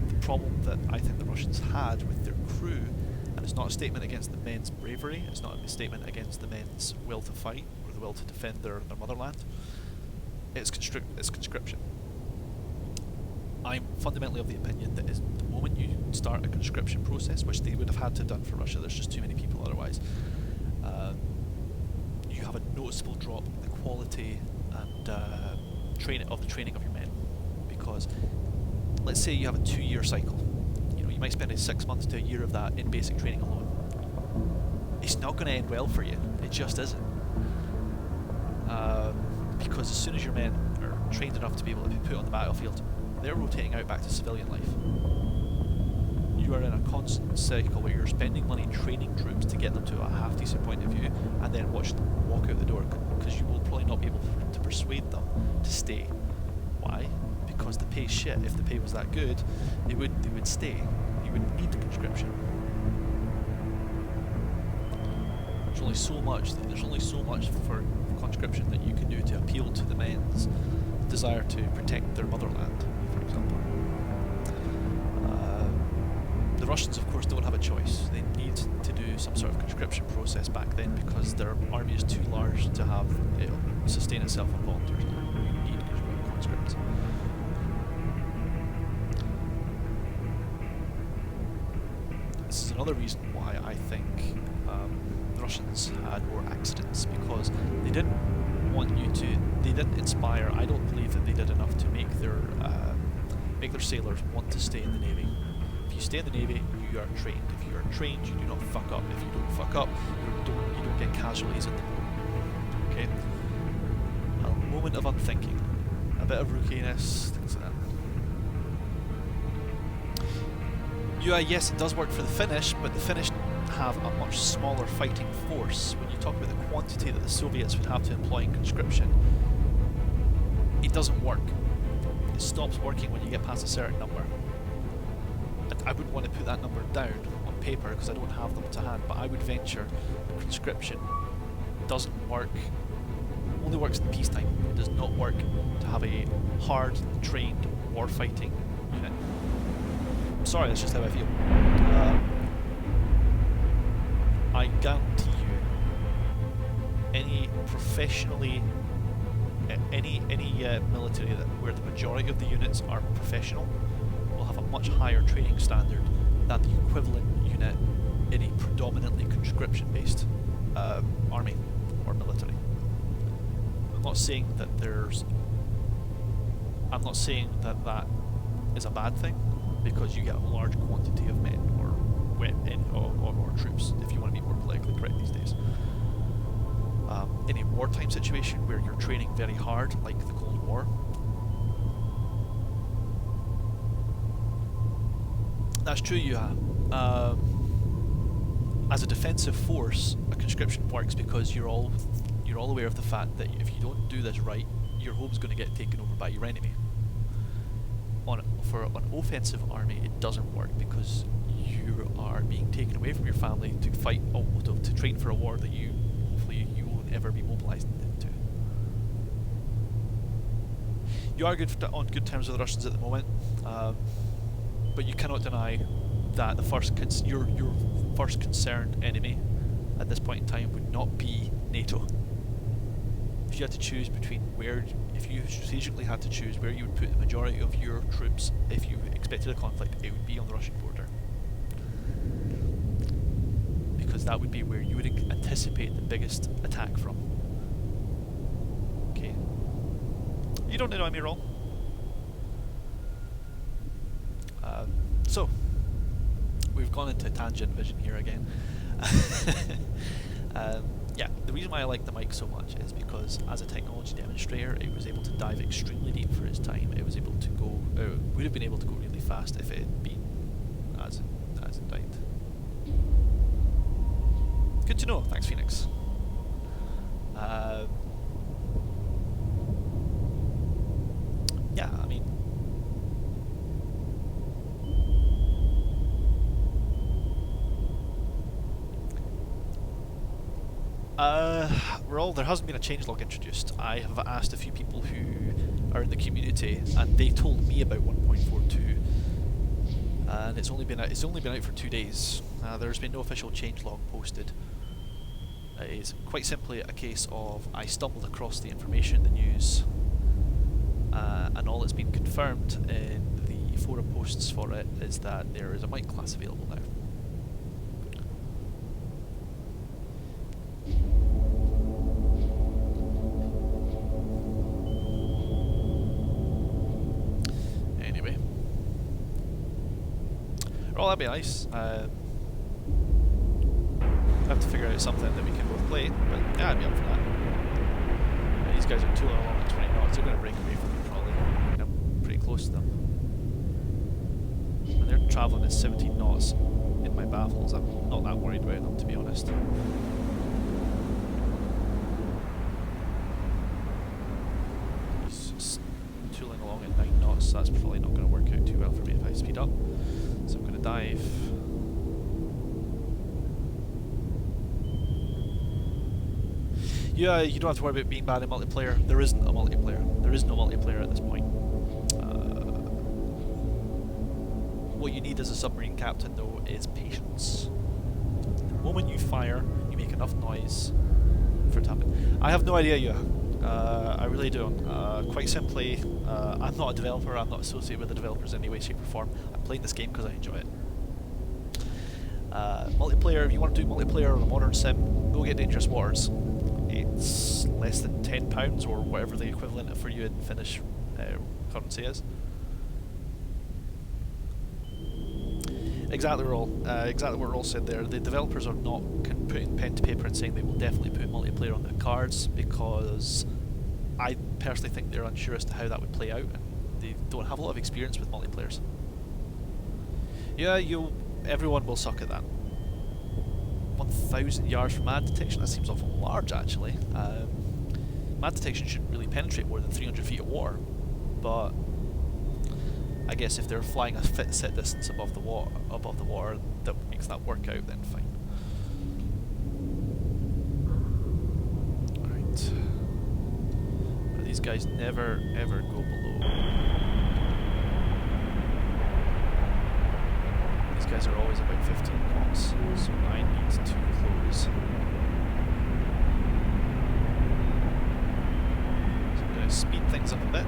The problem that I think the Russians had with their crew, and it's not a statement against the men's bravery, it's not a statement against the men's will to fight or the will to defend their motherland, it's conscription. I'm fundamentally of the opinion that the moment you start a conscription process, which they would have had to have done for Russia, there's just too many people otherwise, you have a noticeable drop in the quality and training of your men. Because let's say you have a 2-year cycle. You might spend 6 months to a year of that in basic training alone. It's not going to end well for you. It just isn't. Because as soon as your men are trained enough to be able to be put on the battlefield, they're rotating out back to civilian life. You are in a constant cycle where you're spending money training troops to get them to a half-decent point of view, and then watch them walk out the door, because you will probably not be able to persuade them to stay. Why? Because the pay's shit. If the pay was that good, they would stay. You wouldn't need the conscription. There's only so much for conscription that you can do to appeal to the men's desire to protect their motherland, for example. The Russians, of course, don't have a choice. They need to do some sort of conscription process back then because their army is too large to have it sustain itself on volunteers. You need conscripts. This is another reason why I think the Russians had more accidents, because they didn't inspire. I don't believe that they did enough to make their sailors want to stay in the Navy. If you stay in the Navy, you are trained. If you are trained, you do not fuck up. If you don't fuck up, you don't get casualties in the boat. Okay? A moment of unthinking, a bit of rookiness, things like that. Yes, it does work for the Finnish, but the Finnish have a much smaller fighting force. When you talk about the quantity that the Soviets would have to employ in conscription, it doesn't work. It stops working when you get past a certain number. I wouldn't want to put that number down on paper because I don't have them to hand, but I would venture conscription doesn't work, only works in peacetime. It does not work to have a hard, trained, war-fighting unit. I'm sorry, that's just how I feel. I guarantee you, any military where the majority of the units are professional will have a much higher training standard than the equivalent unit in a predominantly conscription-based army or military. I'm not saying that there's I'm not saying that that is a bad thing, because you get a large quantity of men or troops, if you want to be more politically correct these days. In a wartime situation where you're training very hard, like the Cold War, that's true, as a defensive force, a conscription works because you're all aware of the fact that if you don't do this right, your home's going to get taken over by your enemy. For an offensive army, it doesn't work because you are being taken away from your family to fight, to train for a war that hopefully you won't ever be mobilised into. You are on good terms with the Russians at the moment, but you cannot deny that your first concerned enemy at this point in time would not be NATO. If you had to choose between if you strategically had to choose where you would put the majority of your troops if you expected a conflict, it would be on the Russian border. Because that would be where you would anticipate the biggest attack from. Okay. You don't know me wrong. So, we've gone into tangent vision here again. Yeah, the reason why I like the mic so much is because as a technology demonstrator, it was able to dive extremely deep for its time. It was able to go, would have been able to go really fast if it had been as it died. Good to know. Thanks, Phoenix. Yeah, I mean, there hasn't been a changelog introduced. I have asked a few people who are in the community, and they told me about 1.42, and it's only been out for 2 days. There's been no official changelog posted. It is quite simply a case of I stumbled across the information in the news, and all that's been confirmed in the forum posts for it is that there is a mic class available now. Oh, that'd be nice. I have to figure out something that we can both play, but yeah, I'd be up for that. These guys are tooling along at 20 knots, they're going to break away from me probably. I'm pretty close to them. When they're travelling at 17 knots in my baffles, I'm not that worried about them, to be honest. He's just tooling along at 9 knots, so that's probably not going to work out too well for me if I speed up. So I'm going to dive. Yeah, you don't have to worry about being bad in multiplayer. There isn't a multiplayer. There is no multiplayer at this point. What you need as a submarine captain, though, is patience. The moment you fire, you make enough noise for it to happen. I have no idea, I really don't. Quite simply, I'm not a developer, I'm not associated with the developers in any way, shape or form. I'm playing this game because I enjoy it. Multiplayer, if you want to do multiplayer on a modern sim, go get Dangerous Waters. It's less than £10 or whatever the equivalent for you in Finnish currency is. Exactly what Roll said there. The developers are not putting pen to paper and saying they will definitely put multiplayer on the cards, because I personally think they're unsure as to how that would play out, and they don't have a lot of experience with multiplayers. Yeah, everyone will suck at that. 1,000 yards from mad detection, that seems awful large actually. Mad detection shouldn't really penetrate more than 300 feet of water, but I guess if they're flying a set distance above the water that makes that work out, then fine. Alright. These guys never ever go below. These guys are always about 15 knots, so I need to close. So I'm going to speed things up a bit.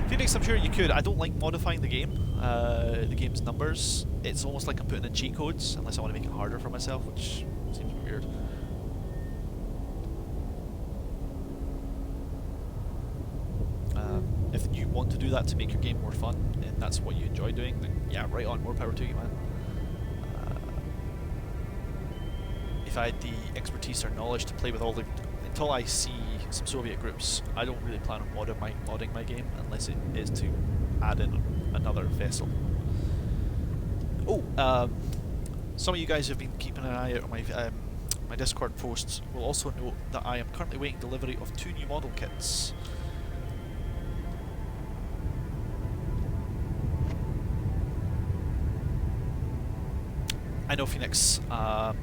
Phoenix, I'm sure you could. I don't like modifying the game, the game's numbers. It's almost like I'm putting in cheat codes, unless I want to make it harder for myself, which seems weird. if you want to do that to make your game more fun, and that's what you enjoy doing, then yeah, right on, more power to you, man. If I had the expertise or knowledge to play with all the... Until I see some Soviet groups, I don't really plan on modding my game unless it is to add in another vessel. Oh, some of you guys have been keeping an eye out on my Discord posts will also note that I am currently waiting delivery of 2 new model kits. I know, Phoenix, I'm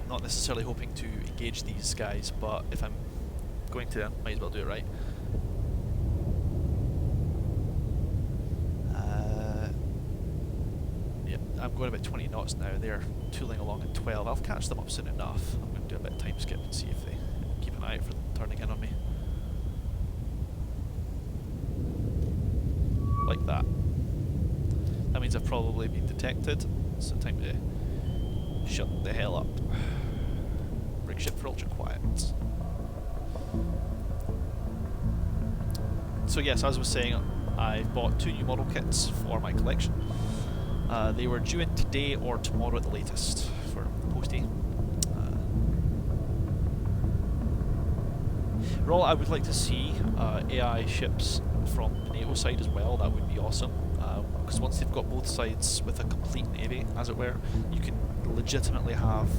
not necessarily hoping to engage these guys, but if I'm going to, I might as well do it right. Yeah, I'm going about 20 knots now. They're tooling along at 12. I'll catch them up soon enough. I'm going to do a bit of time skip and see if they keep an eye out for them turning in on me. Like that. That means I've probably been detected, so time to shut the hell up. Break ship for ultra quiet. So yes, as I was saying, I've bought 2 new model kits for my collection. They were due in today or tomorrow at the latest for postie. Raw, I would like to see AI ships from the NATO side as well. That would be awesome. Because once they've got both sides with a complete navy, as it were, you can legitimately have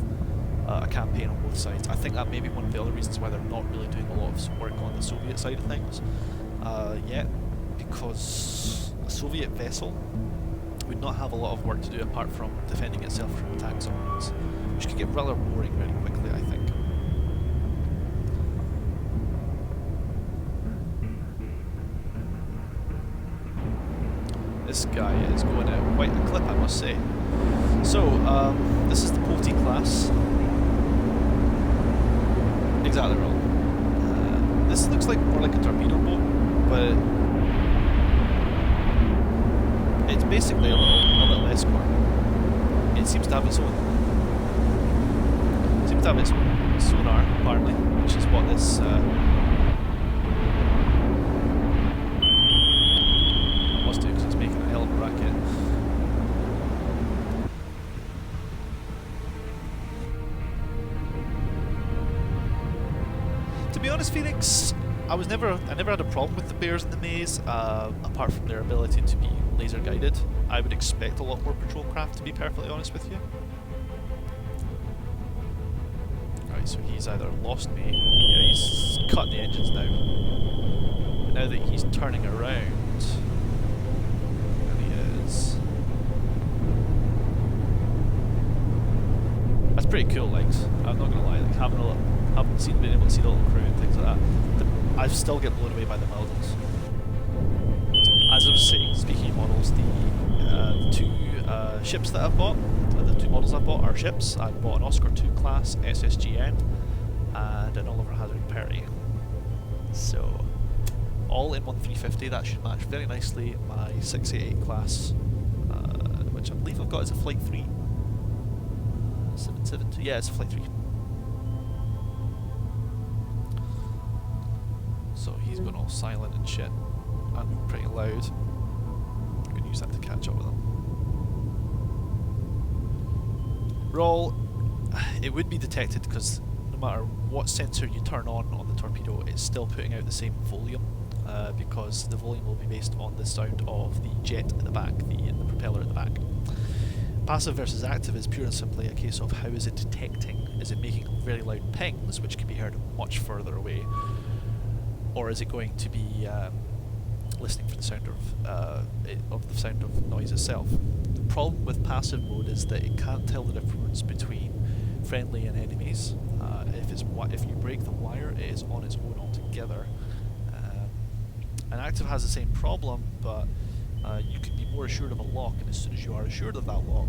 a campaign on both sides. I think that may be one of the other reasons why they're not really doing a lot of work on the Soviet side of things yet, because a Soviet vessel would not have a lot of work to do apart from defending itself from attack zones, which could get rather boring very quickly, I think. This guy is going at quite a clip, I must say. So, this is the Poti class. Exactly wrong. This looks like more like a torpedo boat, but it's basically a little escort. It seems to have its own. Sonar, apparently, which is what this. Must do, because it's making a hell of a racket. To be honest, Phoenix, I never had a problem with the bears in the maze, apart from their ability to be laser guided. I would expect a lot more patrol craft, to be perfectly honest with you. Right, so he's either lost me, yeah, he's cut the engines now. But now that he's turning around, that's pretty cool, like, I'm not gonna lie, like being able to see the little crew and things like that. I still get blown away by the models. As I was saying, speaking of models, the 2 ships that I've bought, the 2 models I've bought are ships. I've bought an Oscar II class SSGN and an Oliver Hazard Perry. So, all in one 350, that should match very nicely my 688 class, which I believe I've got as a Flight 3. 772, yeah, it's a Flight 3. So he's gone all silent and shit, and pretty loud. I'm going to use that to catch up with him. Roll, it would be detected because no matter what sensor you turn on the torpedo, it's still putting out the same volume, because the volume will be based on the sound of the jet at the back, the propeller at the back. Passive versus active is pure and simply a case of how is it detecting? Is it making very loud pings, which can be heard much further away, or is it going to be listening for the sound of the sound of noise itself? The problem with passive mode is that it can't tell the difference between friendly and enemies. If you break the wire, it is on its own altogether. And active has the same problem, but you can be more assured of a lock, and as soon as you are assured of that lock,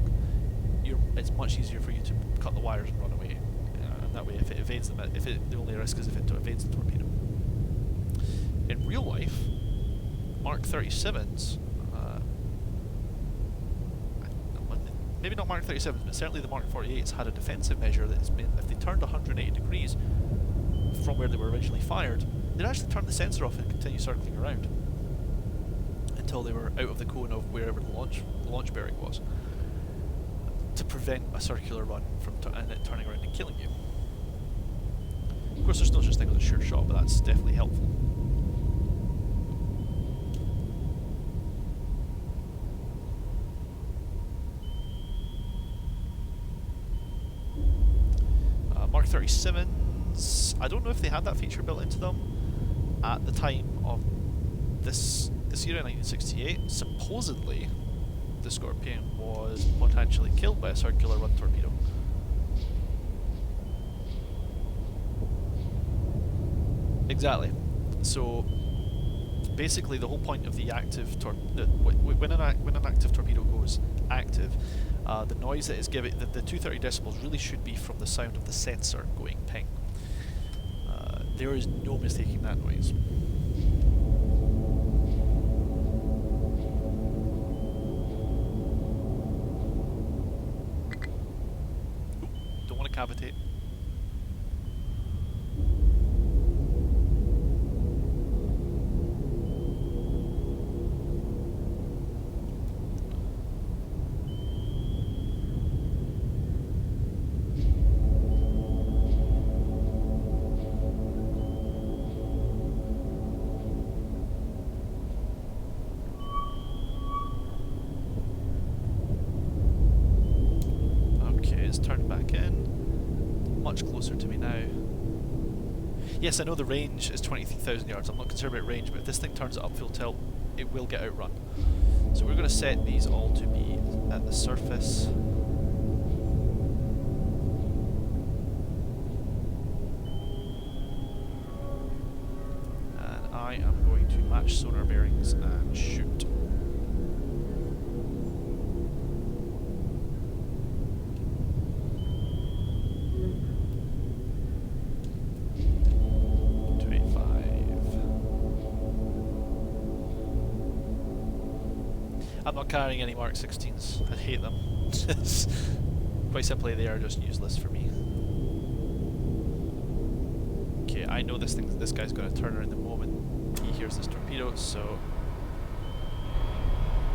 it's much easier for you to cut the wires and run away. And that way, if it evades them, the only risk is if it evades the torpedo. In real life, Mark 37s, maybe not Mark 37s, but certainly the Mark 48s had a defensive measure that has been, if they turned 180 degrees from where they were originally fired, they'd actually turn the sensor off and continue circling around until they were out of the cone of wherever the launch bearing was, to prevent a circular run from and it turning around and killing you. Of course, there's no such thing as a sure shot, but that's definitely helpful. Mark 37s, I don't know if they had that feature built into them at the time of this era in 1968. Supposedly, the Scorpion was potentially killed by a circular run torpedo. Exactly. So basically, the whole point of the active when an active torpedo goes active, the noise that is given, the 230 decibels, really should be from the sound of the sensor going ping. There is no mistaking that noise. Ooh, don't want to cavitate. Turn back in. Much closer to me now. Yes, I know the range is 23,000 yards. I'm not concerned about range, but if this thing turns it up full tilt, it will get outrun. So we're going to set these all to be at the surface. And I am going to match sonar bearings and shoot. I'm not carrying any Mark 16s. I hate them. Quite simply, they are just useless for me. Okay, I know this guy's going to turn around the moment he hears this torpedo, so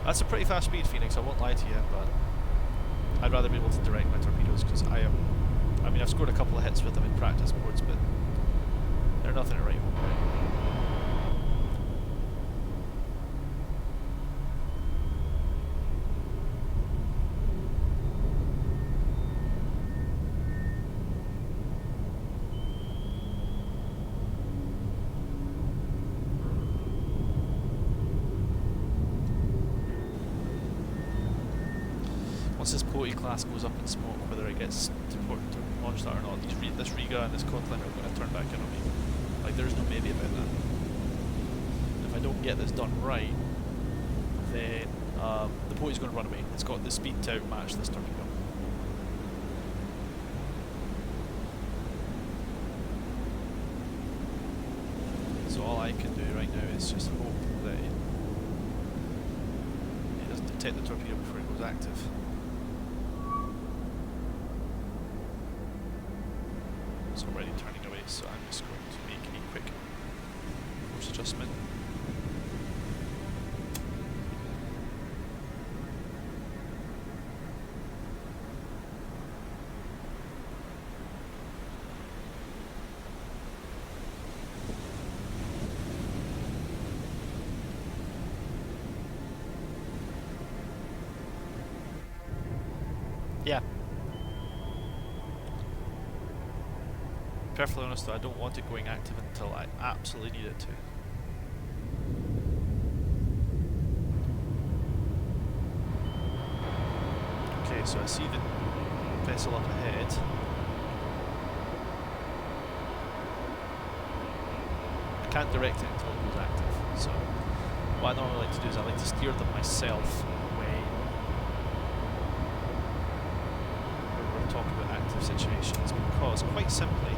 that's a pretty fast speed, Phoenix. I won't lie to you, but I'd rather be able to direct my torpedoes because I mean, I've scored a couple of hits with them in practice boards, but they're nothing to write home about. Once this Potee class goes up in smoke, whether it gets to launch that or not, this Riga and this Kotlin are going to turn back in on me. Like, there's no maybe about that. If I don't get this done right, then the Potee's going to run away. It's got the speed to outmatch this torpedo. So all I can do right now is just hope that it doesn't detect the torpedo before it goes active. It's already turning away, so I'm just going to make a quick course adjustment. Yeah. Perfectly honest though, I don't want it going active until I absolutely need it to. Okay, so I see the vessel up ahead. I can't direct it until it goes active, so what I normally like to do is I like to steer them myself when we're talking about active situations, because quite simply,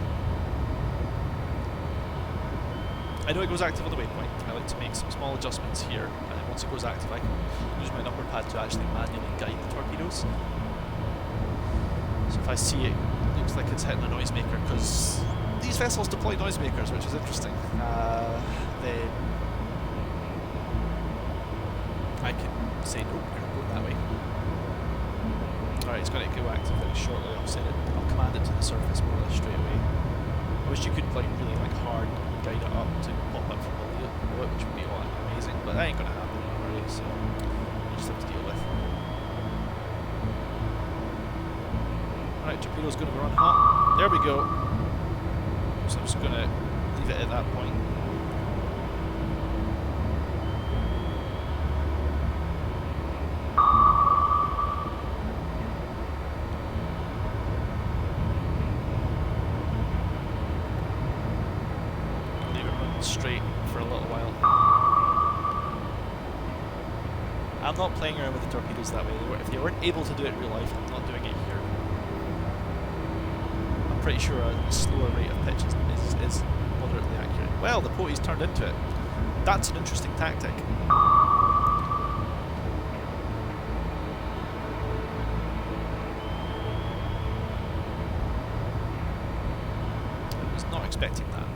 I know it goes active on the waypoint. I like to make some small adjustments here, and then once it goes active I can use my number pad to actually manually guide the torpedoes. So if I see it looks like it's hitting a noisemaker because these vessels deploy noisemakers, which is interesting. Then I can say no, we're going that way. Alright, it's going to go active very shortly. I'll set it. I'll command it to the surface more or less straight away. I wish you could like really like hard guide it up to pop up from below it, which would be amazing, but that ain't going to happen anyway, so you just have to deal with. Alright, torpedo's going to run hot. There we go. So I'm just going to leave it at that point. Leave it running straight for a little while. I'm not playing around with the torpedoes that way. If they weren't able to do it in real life, I'm not doing it here. I'm pretty sure a slower rate of pitch is moderately accurate. Well, the Potey's turned into it. That's an interesting tactic. I was not expecting that.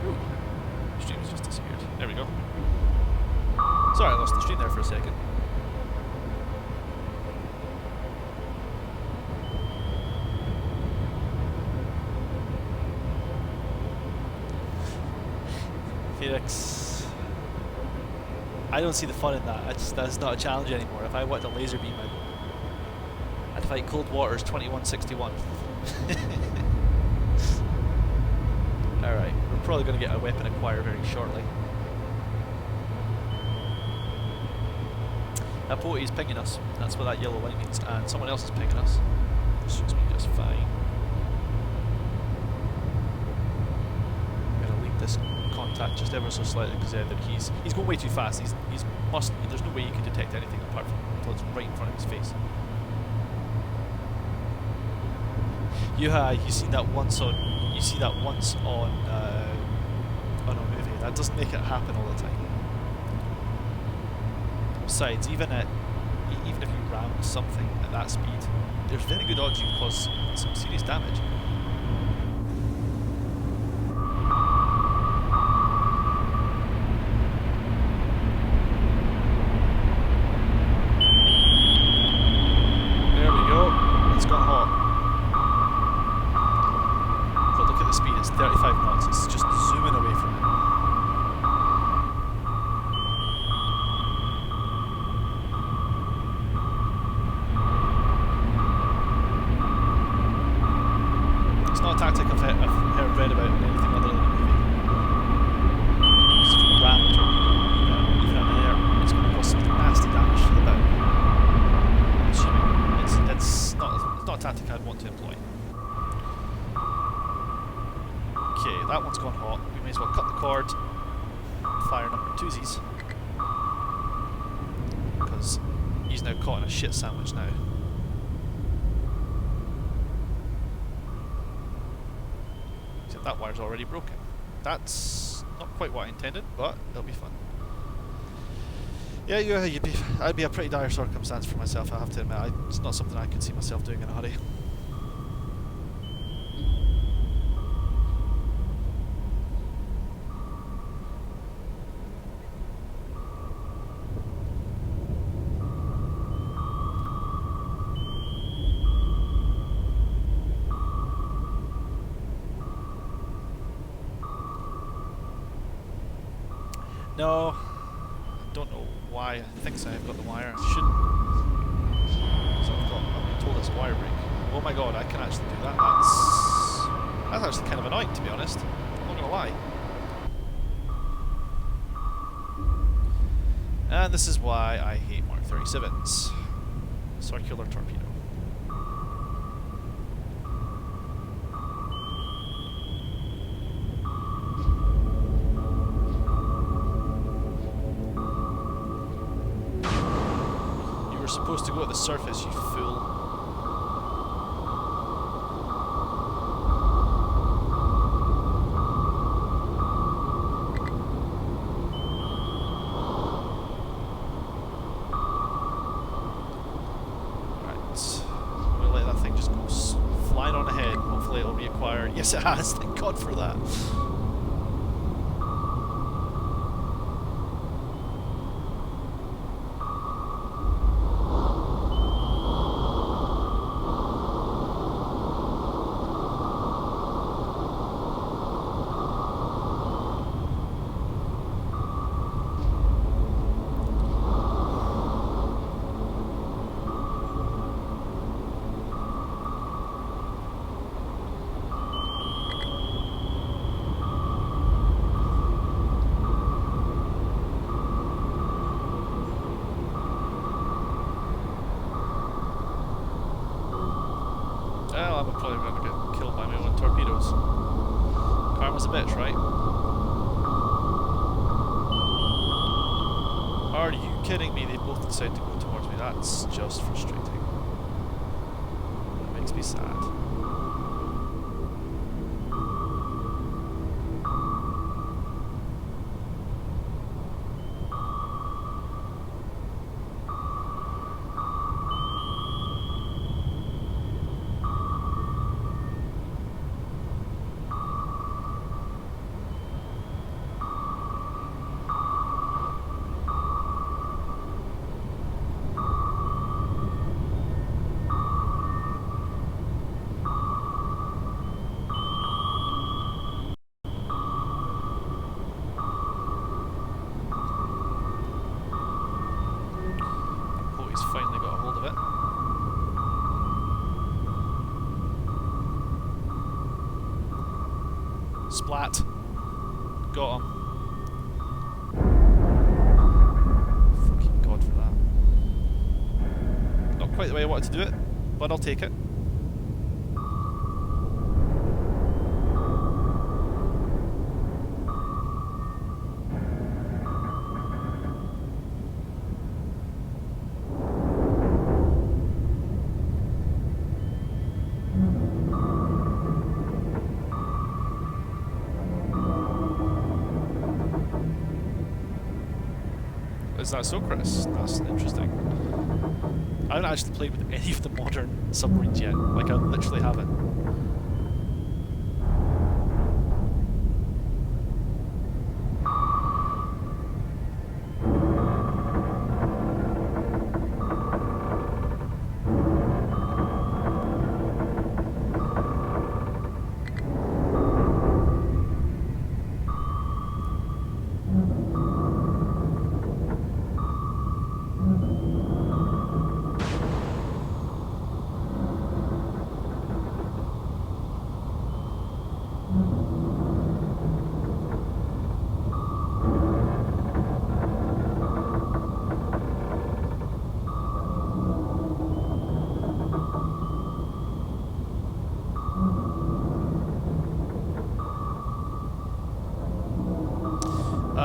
Ooh, the stream's just disappeared. There we go. Sorry, I lost the stream there for a second. Felix, I don't see the fun in that. That's not a challenge anymore. If I wanted a laser beam, I'd fight Cold Waters 2161. Alright, we're probably going to get a weapon acquire very shortly. That Potey is pinging us. That's what that yellow line means. And someone else is pinging us. Suits me just fine. I'm going to leave this contact just ever so slightly because he's going way too fast. There's no way you can detect anything apart from until it's right in front of his face. You see that once on a movie. That doesn't make it happen all the time. Besides, even if you ram something at that speed, there's very good odds you cause some serious damage. There we go. It's gone hot. But look at the speed. It's 35 knots. It's just zooming away from it. Tactic I've read about in anything other than a movie. Just if you ram a torpedo, even in air, it's going to cause some nasty damage to the bow. I'm assuming it's not a tactic I'd want to employ. Okay, that one's gone hot. We may as well cut the cord, fire number twosies, because he's now caught in a shit sandwich now. That wire's already broken. That's not quite what I intended, but it'll be fun. Yeah, I'd be a pretty dire circumstance for myself, I have to admit. It's not something I could see myself doing in a hurry. No, I don't know why I think so. I've got the wire. I shouldn't. So I've been told it's a wire break. Oh my god, I can actually do that. That's actually kind of annoying, to be honest. I'm not gonna lie. And this is why I hate Mark 37s. Circular torpedo. Supposed to go at the surface, you fool. Yes, it has. Thank God for that. Well, I'm probably going to get killed by my own torpedoes. Karma's a bitch, right? Are you kidding me? They both decide to go towards me. That's just frustrating. That makes me sad. Finally got a hold of it. Splat. Got him. Fucking God for that. Not quite the way I wanted to do it, but I'll take it. Is that so, Chris? That's interesting. I haven't actually played with any of the modern submarines yet. Like, I literally haven't.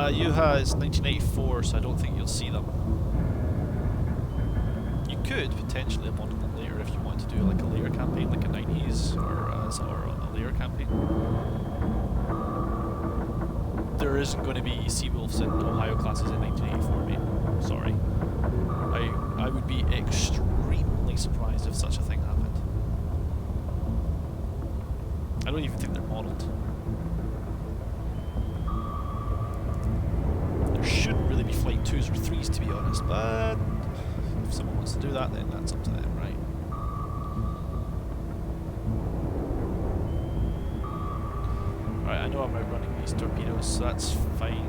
Yuha is 1984, so I don't think you'll see them. You could potentially model them later if you want to do like a later campaign, like a 90s or a later campaign. There isn't going to be Seawolves in Ohio classes in 1984, mate. Sorry. I would be extremely surprised if such a thing happened. I don't even think they're modelled. Shouldn't really be flight 2s or 3s, to be honest, but if someone wants to do that, then that's up to them, right? Alright, I know I'm outrunning these torpedoes, so that's fine.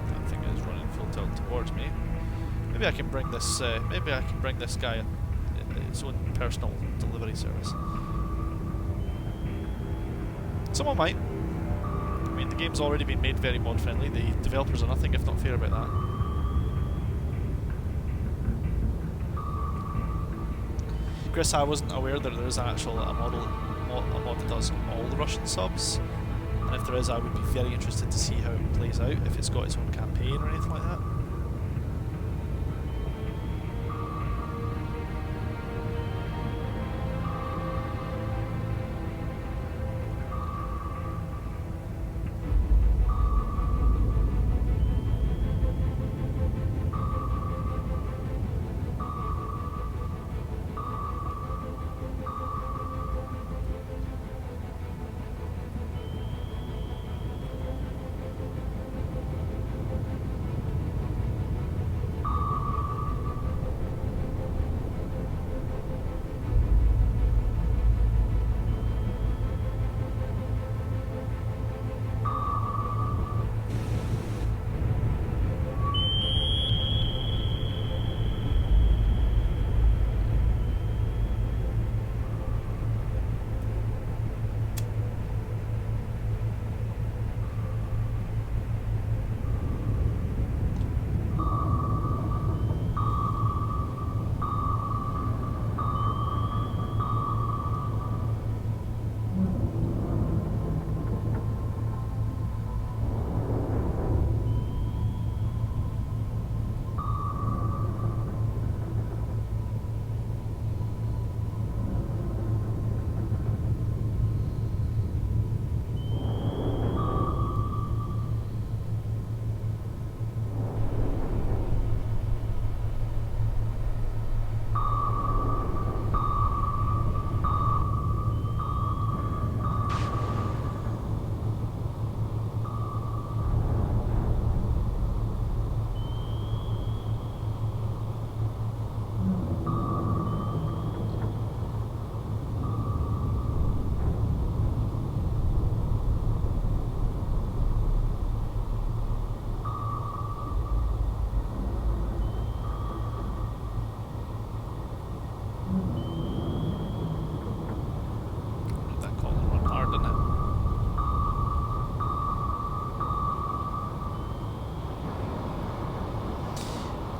That thing is running full tilt towards me. Maybe I can bring this. Maybe I can bring this guy its own personal delivery service. Someone might. I mean, the game's already been made very mod friendly. The developers are nothing if not fair about that. Chris, I wasn't aware that there is an actual a mod that does all the Russian subs, and if there is, I would be very interested to see how it plays out, if it's got its own campaign or anything like that.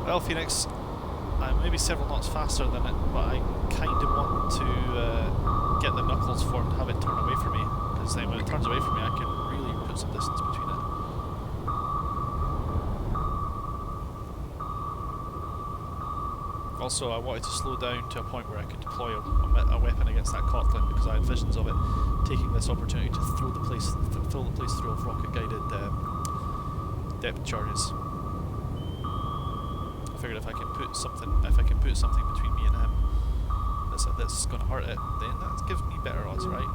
Well, Phoenix, I'm maybe several knots faster than it, but I kind of want to get the knuckles formed, have it turn away from me, because then when it turns away from me I can really put some distance between it. Also, I wanted to slow down to a point where I could deploy a weapon against that Kotlin, because I had visions of it taking this opportunity to fill the place through of rocket-guided depth charges. I figured if I can put something between me and him that's going to hurt it, then that gives me better odds, right?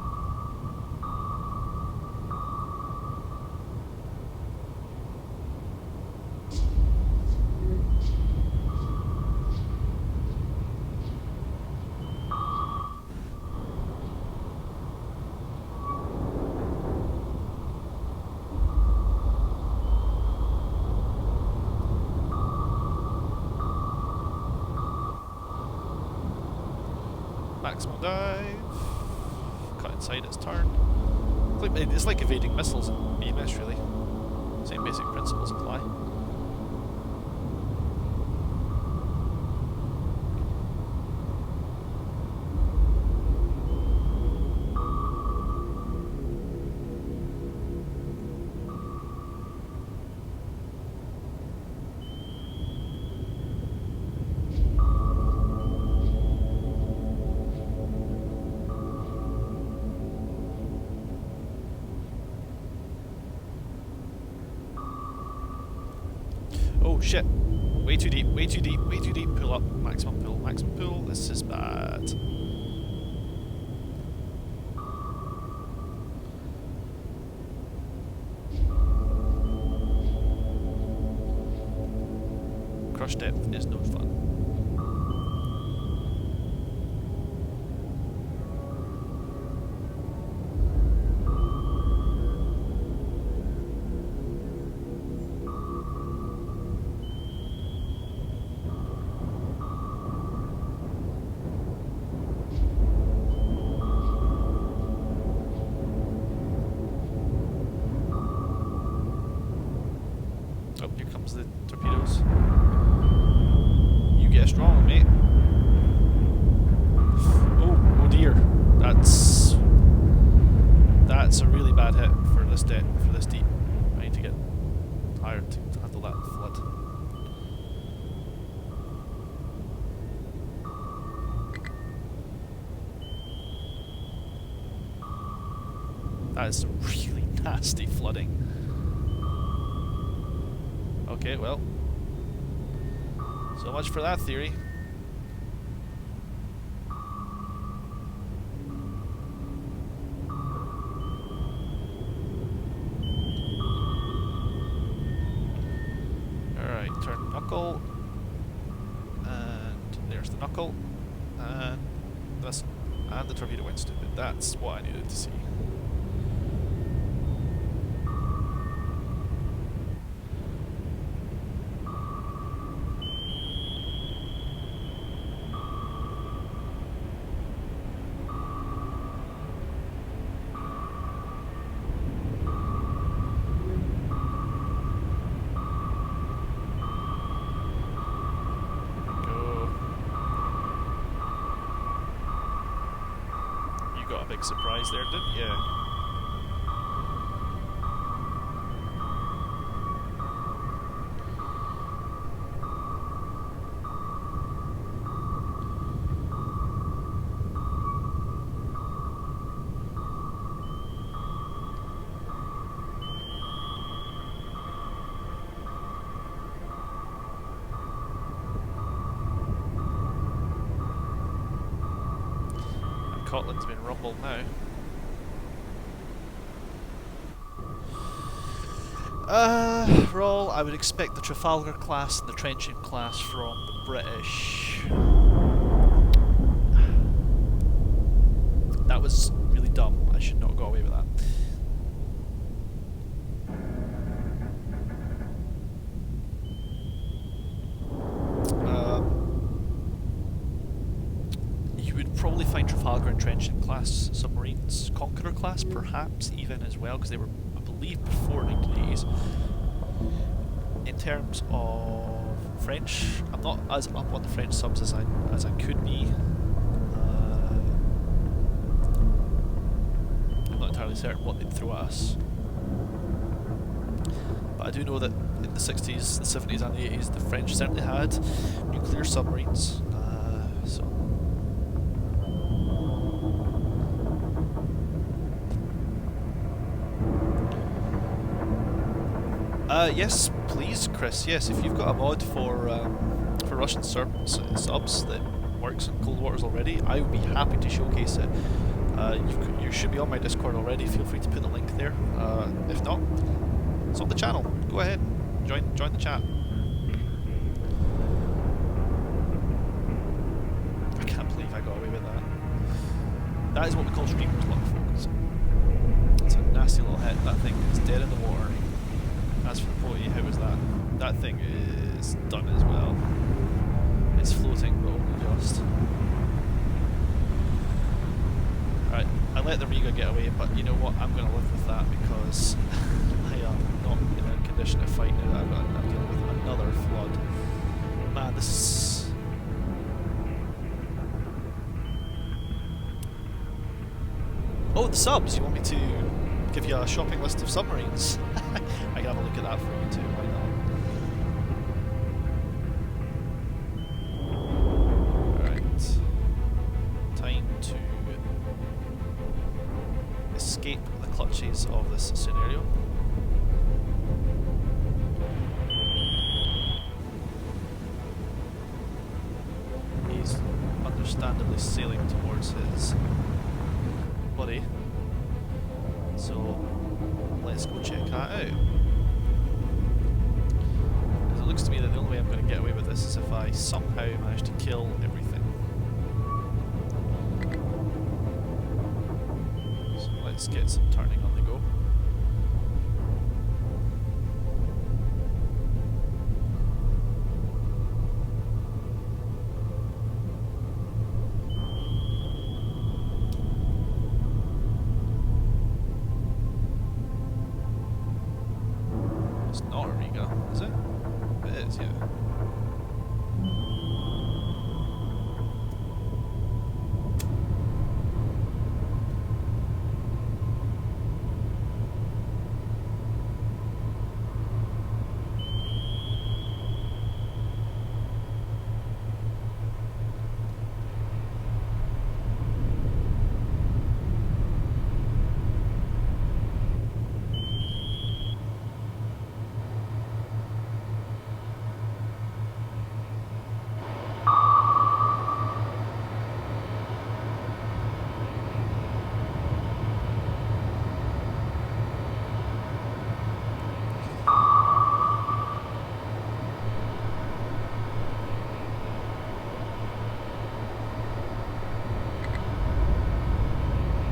Maximum dive. Cut inside its turn. It's like evading missiles in BMS, really. Same basic principles apply. Oh shit. Way too deep, way too deep, way too deep. Pull up. Maximum pull, maximum pull. This is bad. Crush depth is no fun. Oh, here comes the torpedoes. You get strong, mate. Oh dear. That's a really bad hit for this deep. I need to get higher to handle that flood. That is some really nasty flooding. Okay, well, so much for that theory. Alright, turn knuckle, and there's the knuckle, and this, and the torpedo went stupid. That's what I needed to see. Got a big surprise there, didn't you? Kotlin's been rumbled now. Roll, I would expect the Trafalgar class and the Trenchant class from the British. That was really dumb. I should not go away with that. You would probably find Trafalgar and Trenchant class submarines, Conqueror class perhaps even as well, because they were, I believe, before 1980s. In terms of French. I'm not as up on the French subs as I could be. I'm not entirely certain what they'd throw at us. But I do know that in the 60s, the 70s and the 80s, the French certainly had nuclear submarines. Yes, please, Chris. Yes, if you've got a mod for Russian subs that works in Cold Waters already, I would be happy to showcase it. You should be on my Discord already. Feel free to put the link there. If not, it's on the channel. Go ahead, join the chat. I can't believe I got away with that. That is what we call streamers luck, folks. It's a nasty little hit. That thing is dead in the water. As for the potty, how was that? That thing is done as well. It's floating, but only just. Right, I let the Riga get away, but you know what? I'm going to live with that because I am not in a condition to fight now that I'm dealing with another flood. Man, this is... Oh, the subs! You want me to give you a shopping list of submarines? I can have a look at that for you too, why not? Right. Time to escape the clutches of this scenario. He's understandably sailing towards his buddy. So let's go check that out. Because it looks to me that the only way I'm going to get away with this is if I somehow manage to kill everything. So let's get some turning on the go. It's not a Riga, is it? It is, yeah.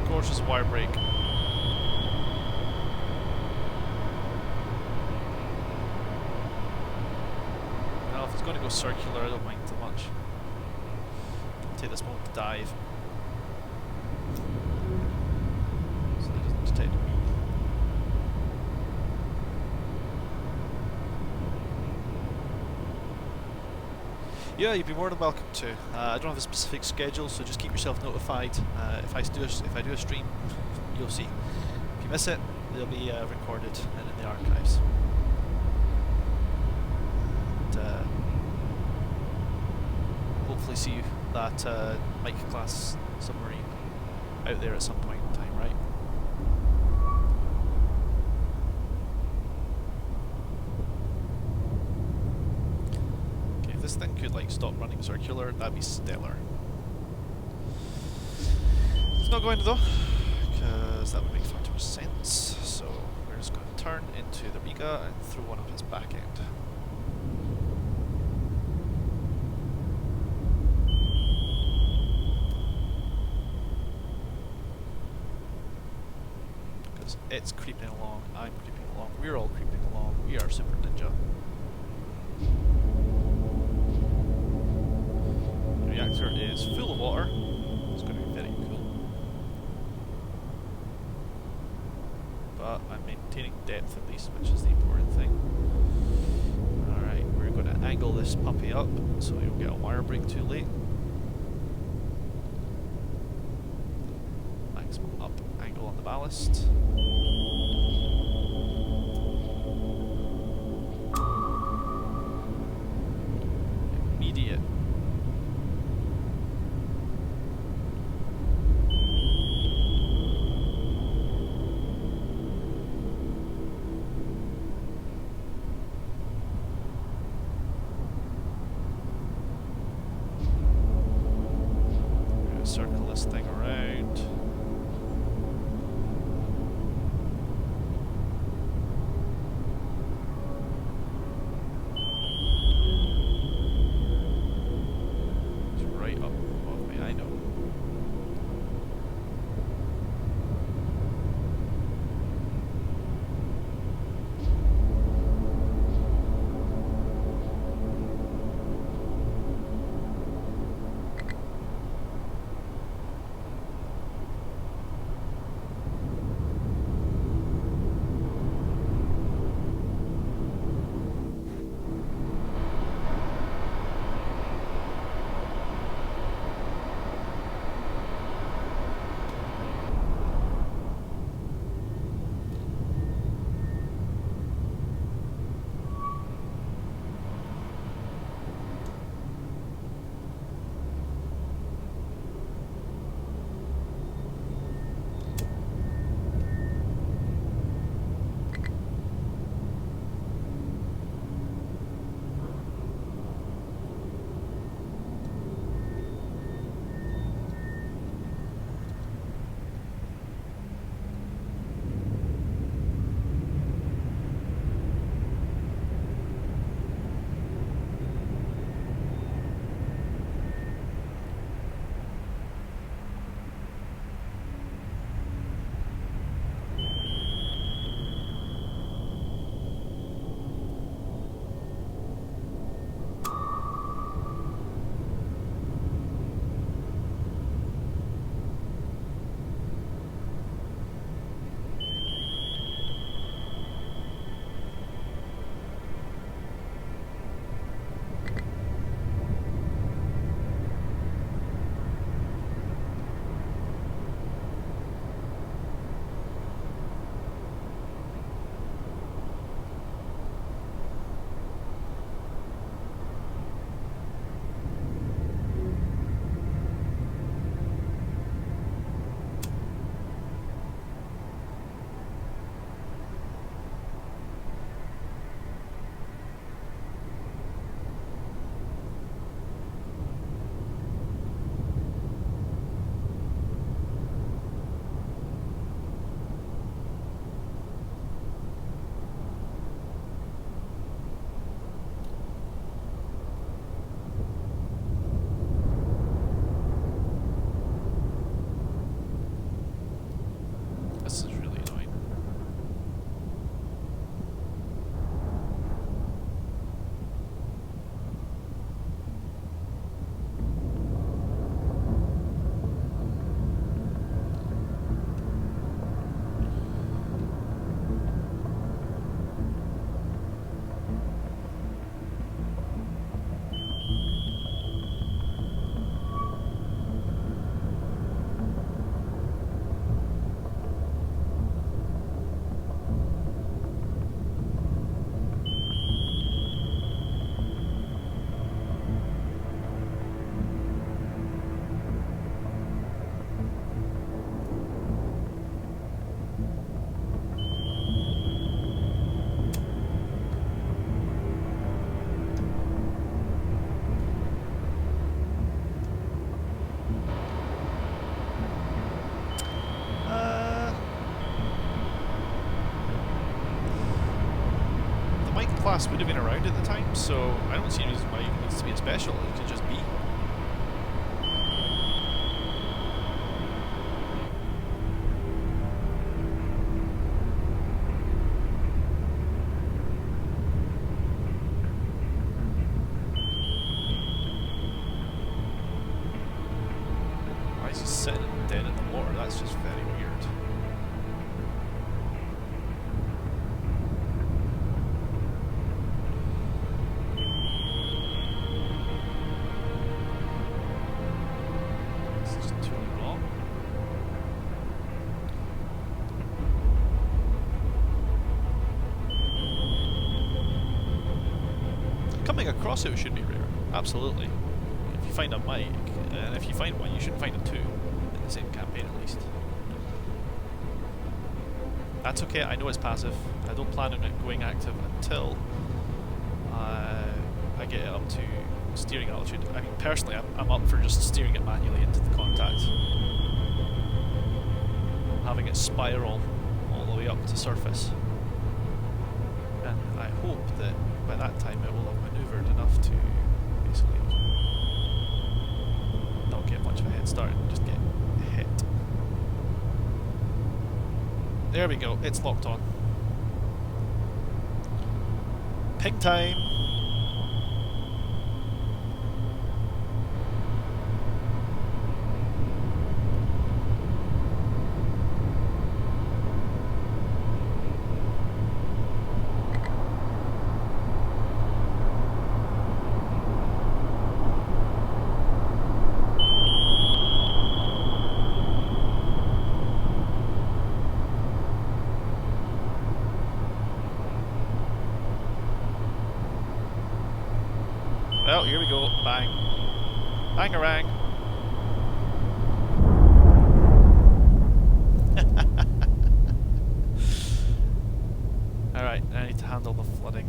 Cautious wire brake. Now, if it's going to go circular, I don't mind too much. Take this moment to dive. So that it doesn't detect me. Yeah, you'd be more than welcome to. I don't have a specific schedule, so just keep yourself notified. If I do a stream, you'll see. If you miss it, they'll be recorded and in the archives. And hopefully see that Mike class submarine out there at some point in time, right? This thing could like stop running circular, that'd be stellar. It's not going to though, because that would make far too much sense. So we're just going to turn into the Riga and throw one up his back end. Because it's creeping along, I'm creeping along, we're all creeping along, we are Super Ninja. The reactor is full of water. It's going to be very cool. But I'm maintaining depth at least, which is the important thing. Alright, we're going to angle this puppy up so you don't get a wire break too late. Maximum up angle on the ballast. Immediate. Circle this thing around. It's right up above me, I know. This is really annoying. Class would have been around at the time, so I don't see any reason why it needs to be a special. It could just be. Why is he sitting dead in the water? That's just very weird. crossover should be rare, absolutely. If you find a mic, and if you find one, you shouldn't find two in the same campaign at least. That's okay, I know it's passive. I don't plan on it going active until I get it up to steering altitude. I mean, personally, I'm up for just steering it manually into the contact. Having it spiral all the way up to surface. And I hope that by that time it will have manoeuvred enough to basically not get much of a head start and just get hit. There we go, it's locked on. Ping time! Well, here we go. Bang. Bangarang. Alright, I need to handle the flooding.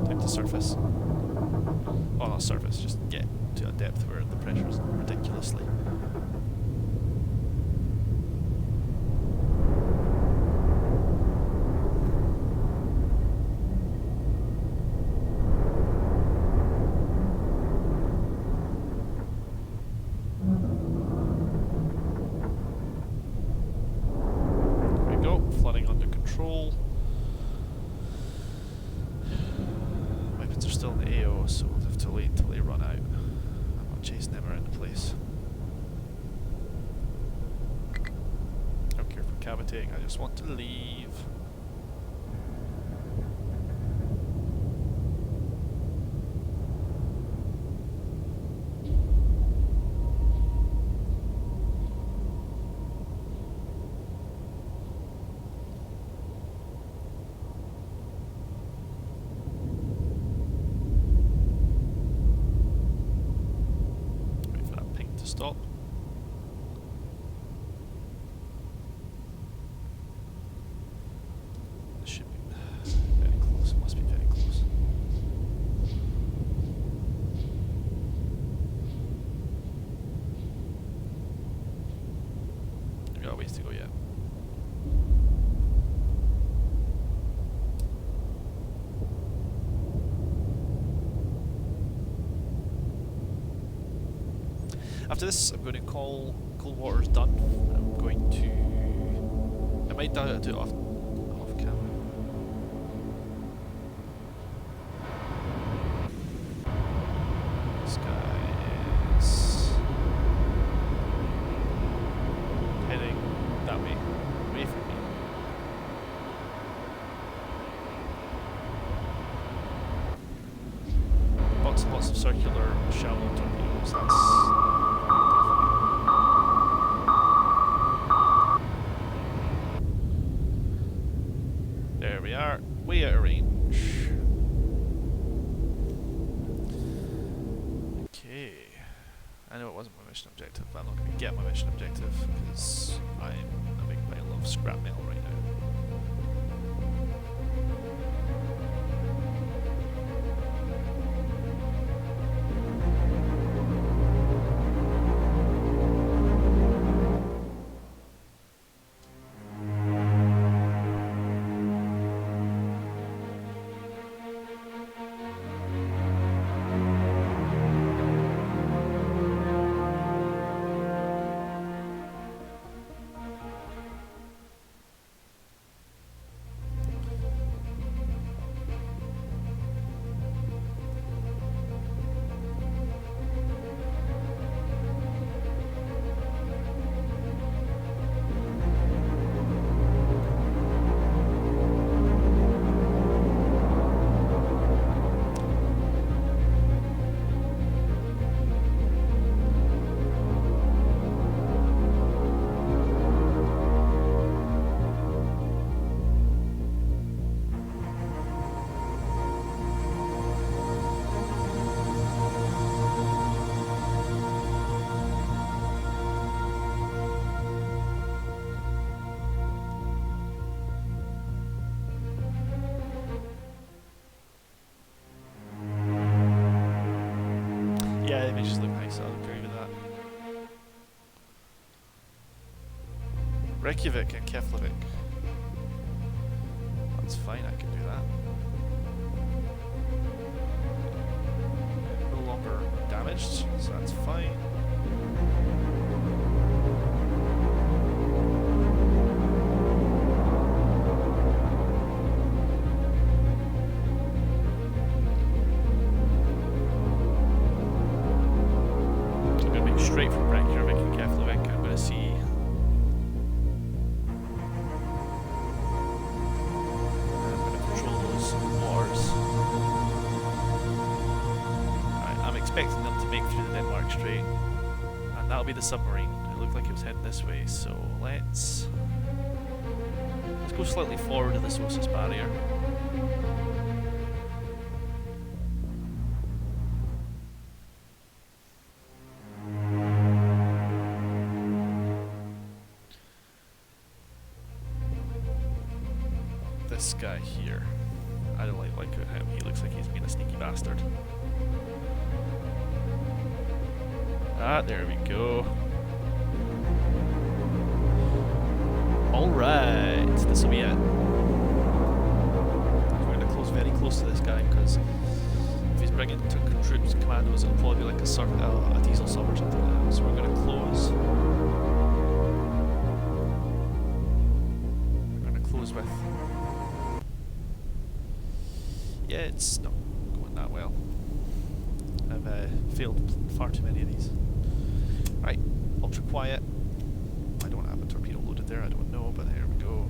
Time to surface. Well, not surface, just get to a depth where the pressure is ridiculously. Flooding under control. Weapons are still in the AO, so we'll have to wait until they run out. I'm not chasing them around the place. I don't care for cavitating, I just want to leave. Stop. This should be very close. It must be very close. We've got a ways to go yet. After this, I'm going to call Coldwater's done. I'm going to... I might do it off camera. This guy is heading that way, away from me. Lots and lots of circular shallow torpedoes. That's... There we are, way out of range. Okay. I know it wasn't my mission objective, but I'm not going to get my mission objective because I'm a big pile of scrap metal right now. Yeah, the images look nice, I'll agree with that. Reykjavik and Keflavik. That's fine, I can do that. No longer damaged, so that's fine. Straight from Reykjavik and Keflavik, I'm going to see. I'm going to control those waters. I'm expecting them to make through the Denmark Strait, and that'll be the submarine. It looked like it was heading this way, so let's go slightly forward of the Sosis barrier. This guy here, I don't like him. He looks like he's being a sneaky bastard. Ah, there we go. Alright, this will be it. We're going to close very close to this guy, because if he's bringing troops, commandos, it'll probably be like a diesel sub or something like that. So we're going to close. We're going to close with... Yeah, it's not going that well. I've failed far too many of these. Right, ultra quiet. I don't have a torpedo loaded there, I don't know, but here we go.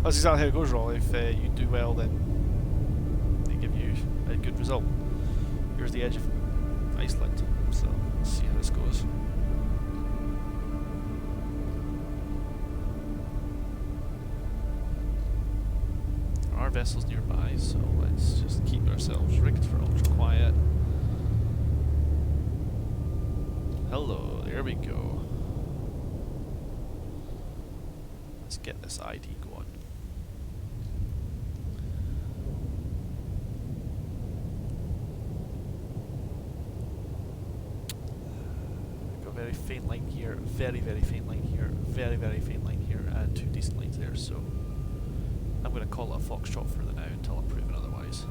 That's exactly how it goes, Roll. If you do well, then they give you a good result. Here's the edge of Iceland, so let's see how this goes. Our vessels nearby, so let's just keep ourselves rigged for ultra quiet. Hello, there we go. Let's get this ID going. Got a very faint line here, very faint line here, very faint line here, and two decent lines there, so I'm going to call it a Foxtrot for the now until I'm proven otherwise.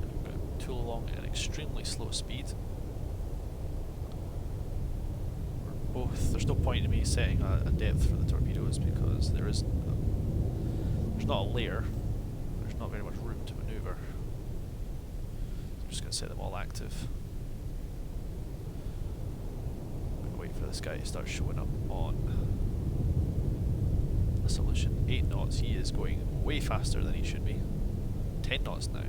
I'm going to tool along at an extremely slow speed. There's no point in me setting a depth for the torpedoes because there's not a layer, there's not very much room to manoeuvre. So I'm just going to set them all active. I'm going to wait for this guy to start showing up on the solution. 8 knots, he is going way faster than he should be. 10 knots now.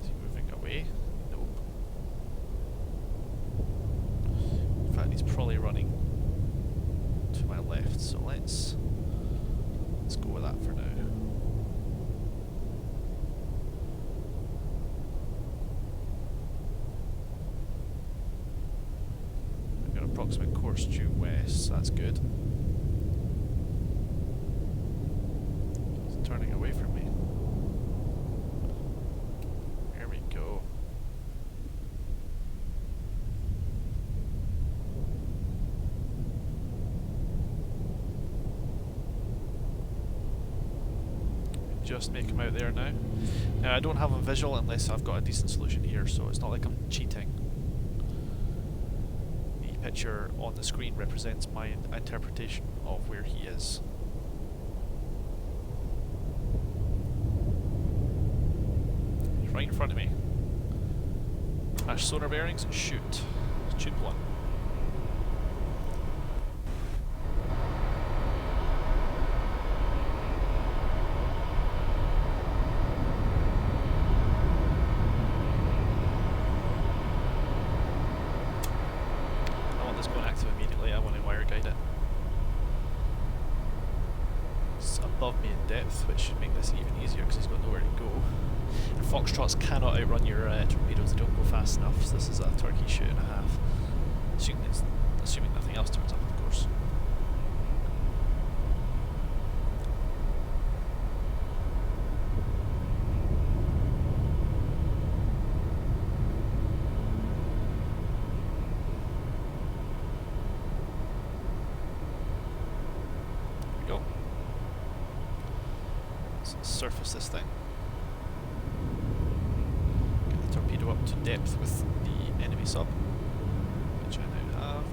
Is he moving away? Nope. In fact, he's probably running to my left, so let's go with that for now. We've got approximate course due west, so that's good. It's turning away from me. Here we go. Just make him out there now. Now I don't have a visual unless I've got a decent solution here, so it's not like I'm cheating. The picture on the screen represents my interpretation of where he is. He's right in front of me. Ash sonar bearings, shoot. Tube 1. Immediately, I want to wire guide it. Sub above me in depth, which should make this even easier because he's got nowhere to go. And Foxtrots cannot outrun your torpedoes, they don't go fast enough, so this is a turkey shoot and a half. Assuming nothing else turns up, of course. Surface this thing. Get the torpedo up to depth with the enemy sub, which I now have.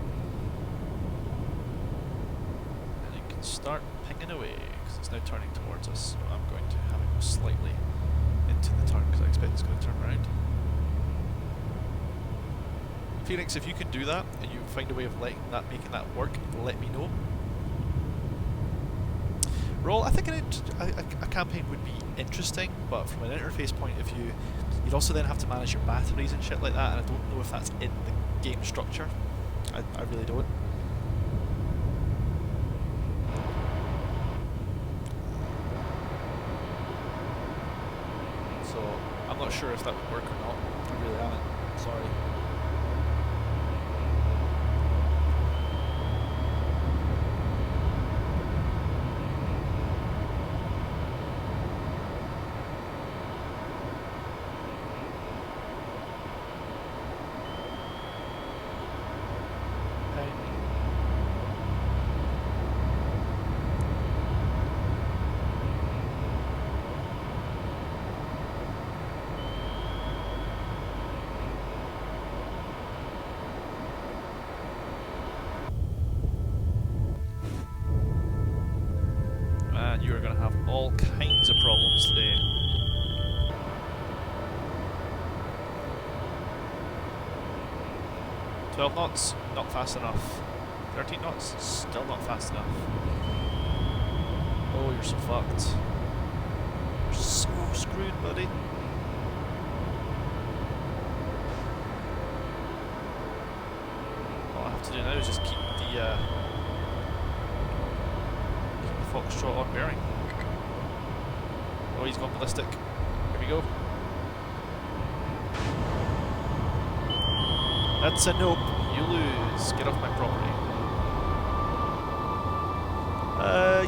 And it can start pinging away, because it's now turning towards us, so I'm going to have it go slightly into the turn, because I expect it's going to turn around. Phoenix, if you can do that, and you find a way of making that work, let me know. Roll, I think a campaign would be interesting, but from an interface point of view, you'd also then have to manage your batteries and shit like that, and I don't know if that's in the game structure. I really don't. So, I'm not sure if that would work or not. I really haven't. Sorry. You're going to have all kinds of problems today. "12 knots, not fast enough. 13 knots, still not fast enough. Oh, you're so fucked. You're so screwed, buddy. All I have to do now is just keep the Foxtrot on bearing. Oh, he's gone ballistic. Here we go. That's a nope. You lose. Get off my property.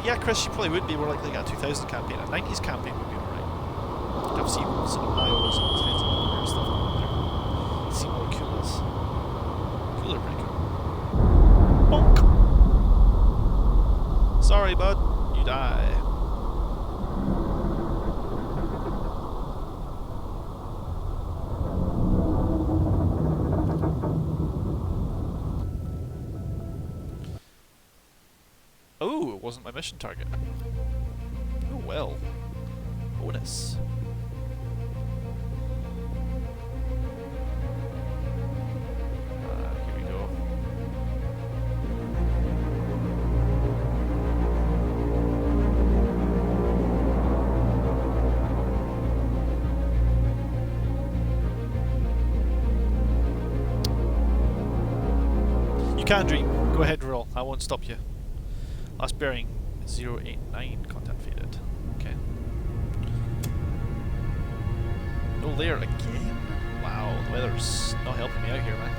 Yeah, Chris, you probably would be more likely to get a 2000 campaign. A 90s campaign would be alright. You'd have Seawolves and Iowas and all kinds of other stuff going there. Seymour Coolers. Cooler pretty cool. Bonk! Sorry, bud. You die. Oh, it wasn't my mission target. Oh well. Bonus. Here we go. You can dream. Go ahead, roll. I won't stop you. Last bearing 089, contact faded. Okay. No layer again? Wow, the weather's not helping me out here, man.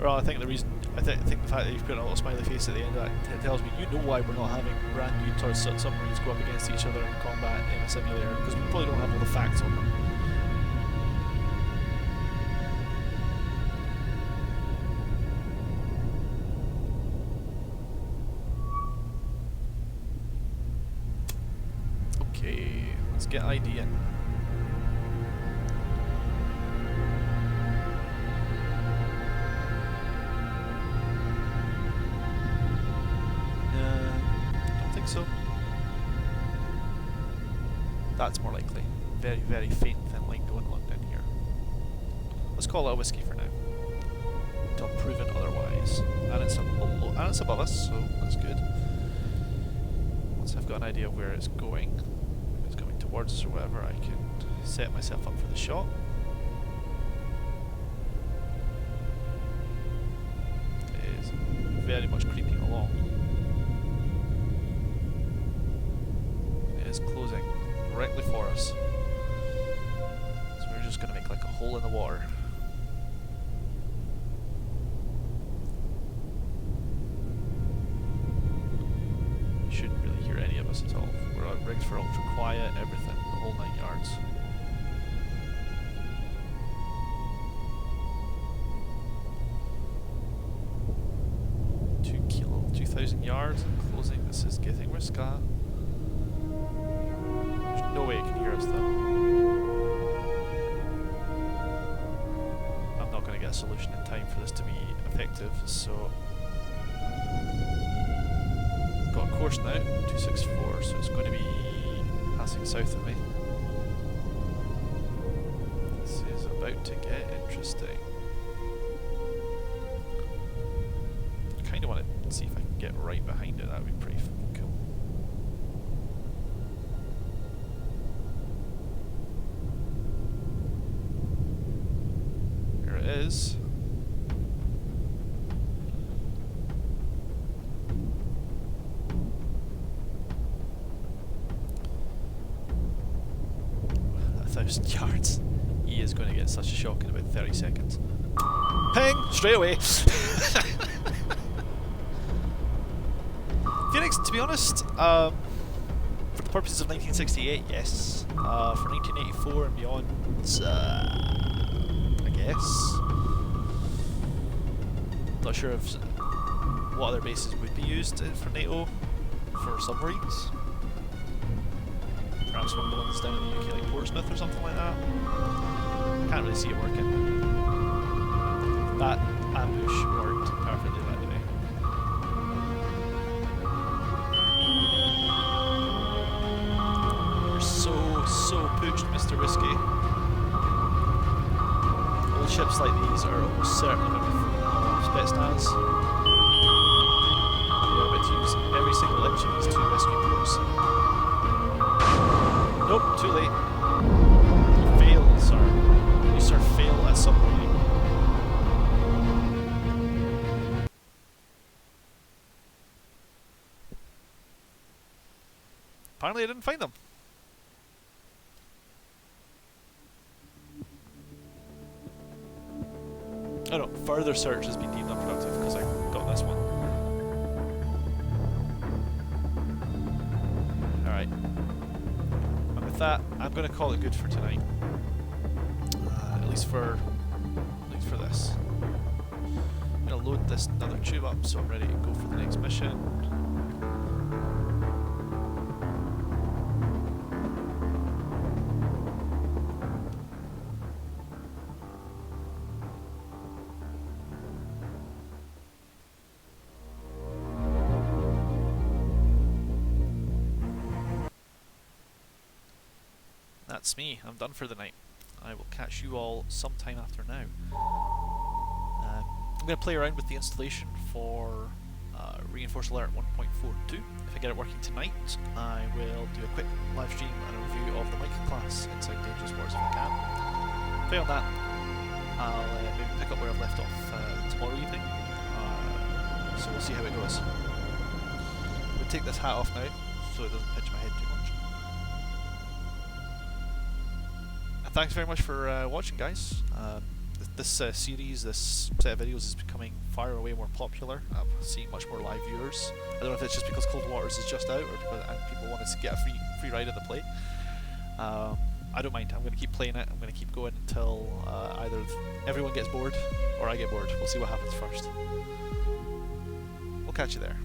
Well, I think the reason, I think the fact that you've put a little smiley face at the end of that tells me you know why we're not having brand new submarines go up against each other in combat in a simulator, because we probably don't have all the facts on them. Okay, let's get ID in. So that's more likely. Very, very faint thin line going on down here. Let's call it a whiskey for now, until proven otherwise. And it's below, and it's above us, so that's good. Once I've got an idea of where it's going, towards or whatever, I can set myself up for the shot. It is very much creeping along. It is closing directly for us. So we're just going to make like a hole in the water. You shouldn't really hear any of us at all. We're rigged for ultra quiet, everything, the whole 9 yards. Two 2,000 yards and closing. This is getting risky. There's no way it can hear us though. I'm not going to get a solution in time for this to be effective, so got a course now, 264, so it's going to be passing south of me. This is about to get interesting. I kind of want to see if I can get right behind it, that would be pretty fucking cool. Here it is. Yards. He is going to get such a shock in about 30 seconds. Ping! Straight away! Phoenix, to be honest, for the purposes of 1968, yes. For 1984 and beyond, I guess. Not sure if what other bases would be used for NATO for submarines. Perhaps one of the ones down in the UK, like Portsmouth or something like that. Can't really see it working. That ambush worked perfectly, by the way. You're so pooched, Mr. Whiskey. Old ships like these are almost certainly going to be full of Spetsnaz. You're about to use every single inch of these two rescue boats. Nope, too late. You failed, sir. You sir fail at submarine. Apparently I didn't find them. Oh no, further search has been deemed unproductive because I got this one. Alright. And with that, I'm going to call it good for tonight. At least for this. I'm going to load this another tube up so I'm ready to go for the next mission. That's me. I'm done for the night. I will catch you all sometime after now. I'm going to play around with the installation for Reinforced Alert 1.42. If I get it working tonight, I will do a quick live stream and a review of the Mike class inside Dangerous Wars if I can. Fail that, I'll maybe pick up where I've left off tomorrow evening. So we'll see how it goes. I'm going to take this hat off now so it doesn't pinch my head too much. Thanks very much for watching, guys. This series, this set of videos is becoming far and away more popular. I'm seeing much more live viewers. I don't know if it's just because Cold Waters is just out or because people want to get a free ride in the play. I don't mind. I'm going to keep playing it. I'm going to keep going until either everyone gets bored or I get bored. We'll see what happens first. We'll catch you there.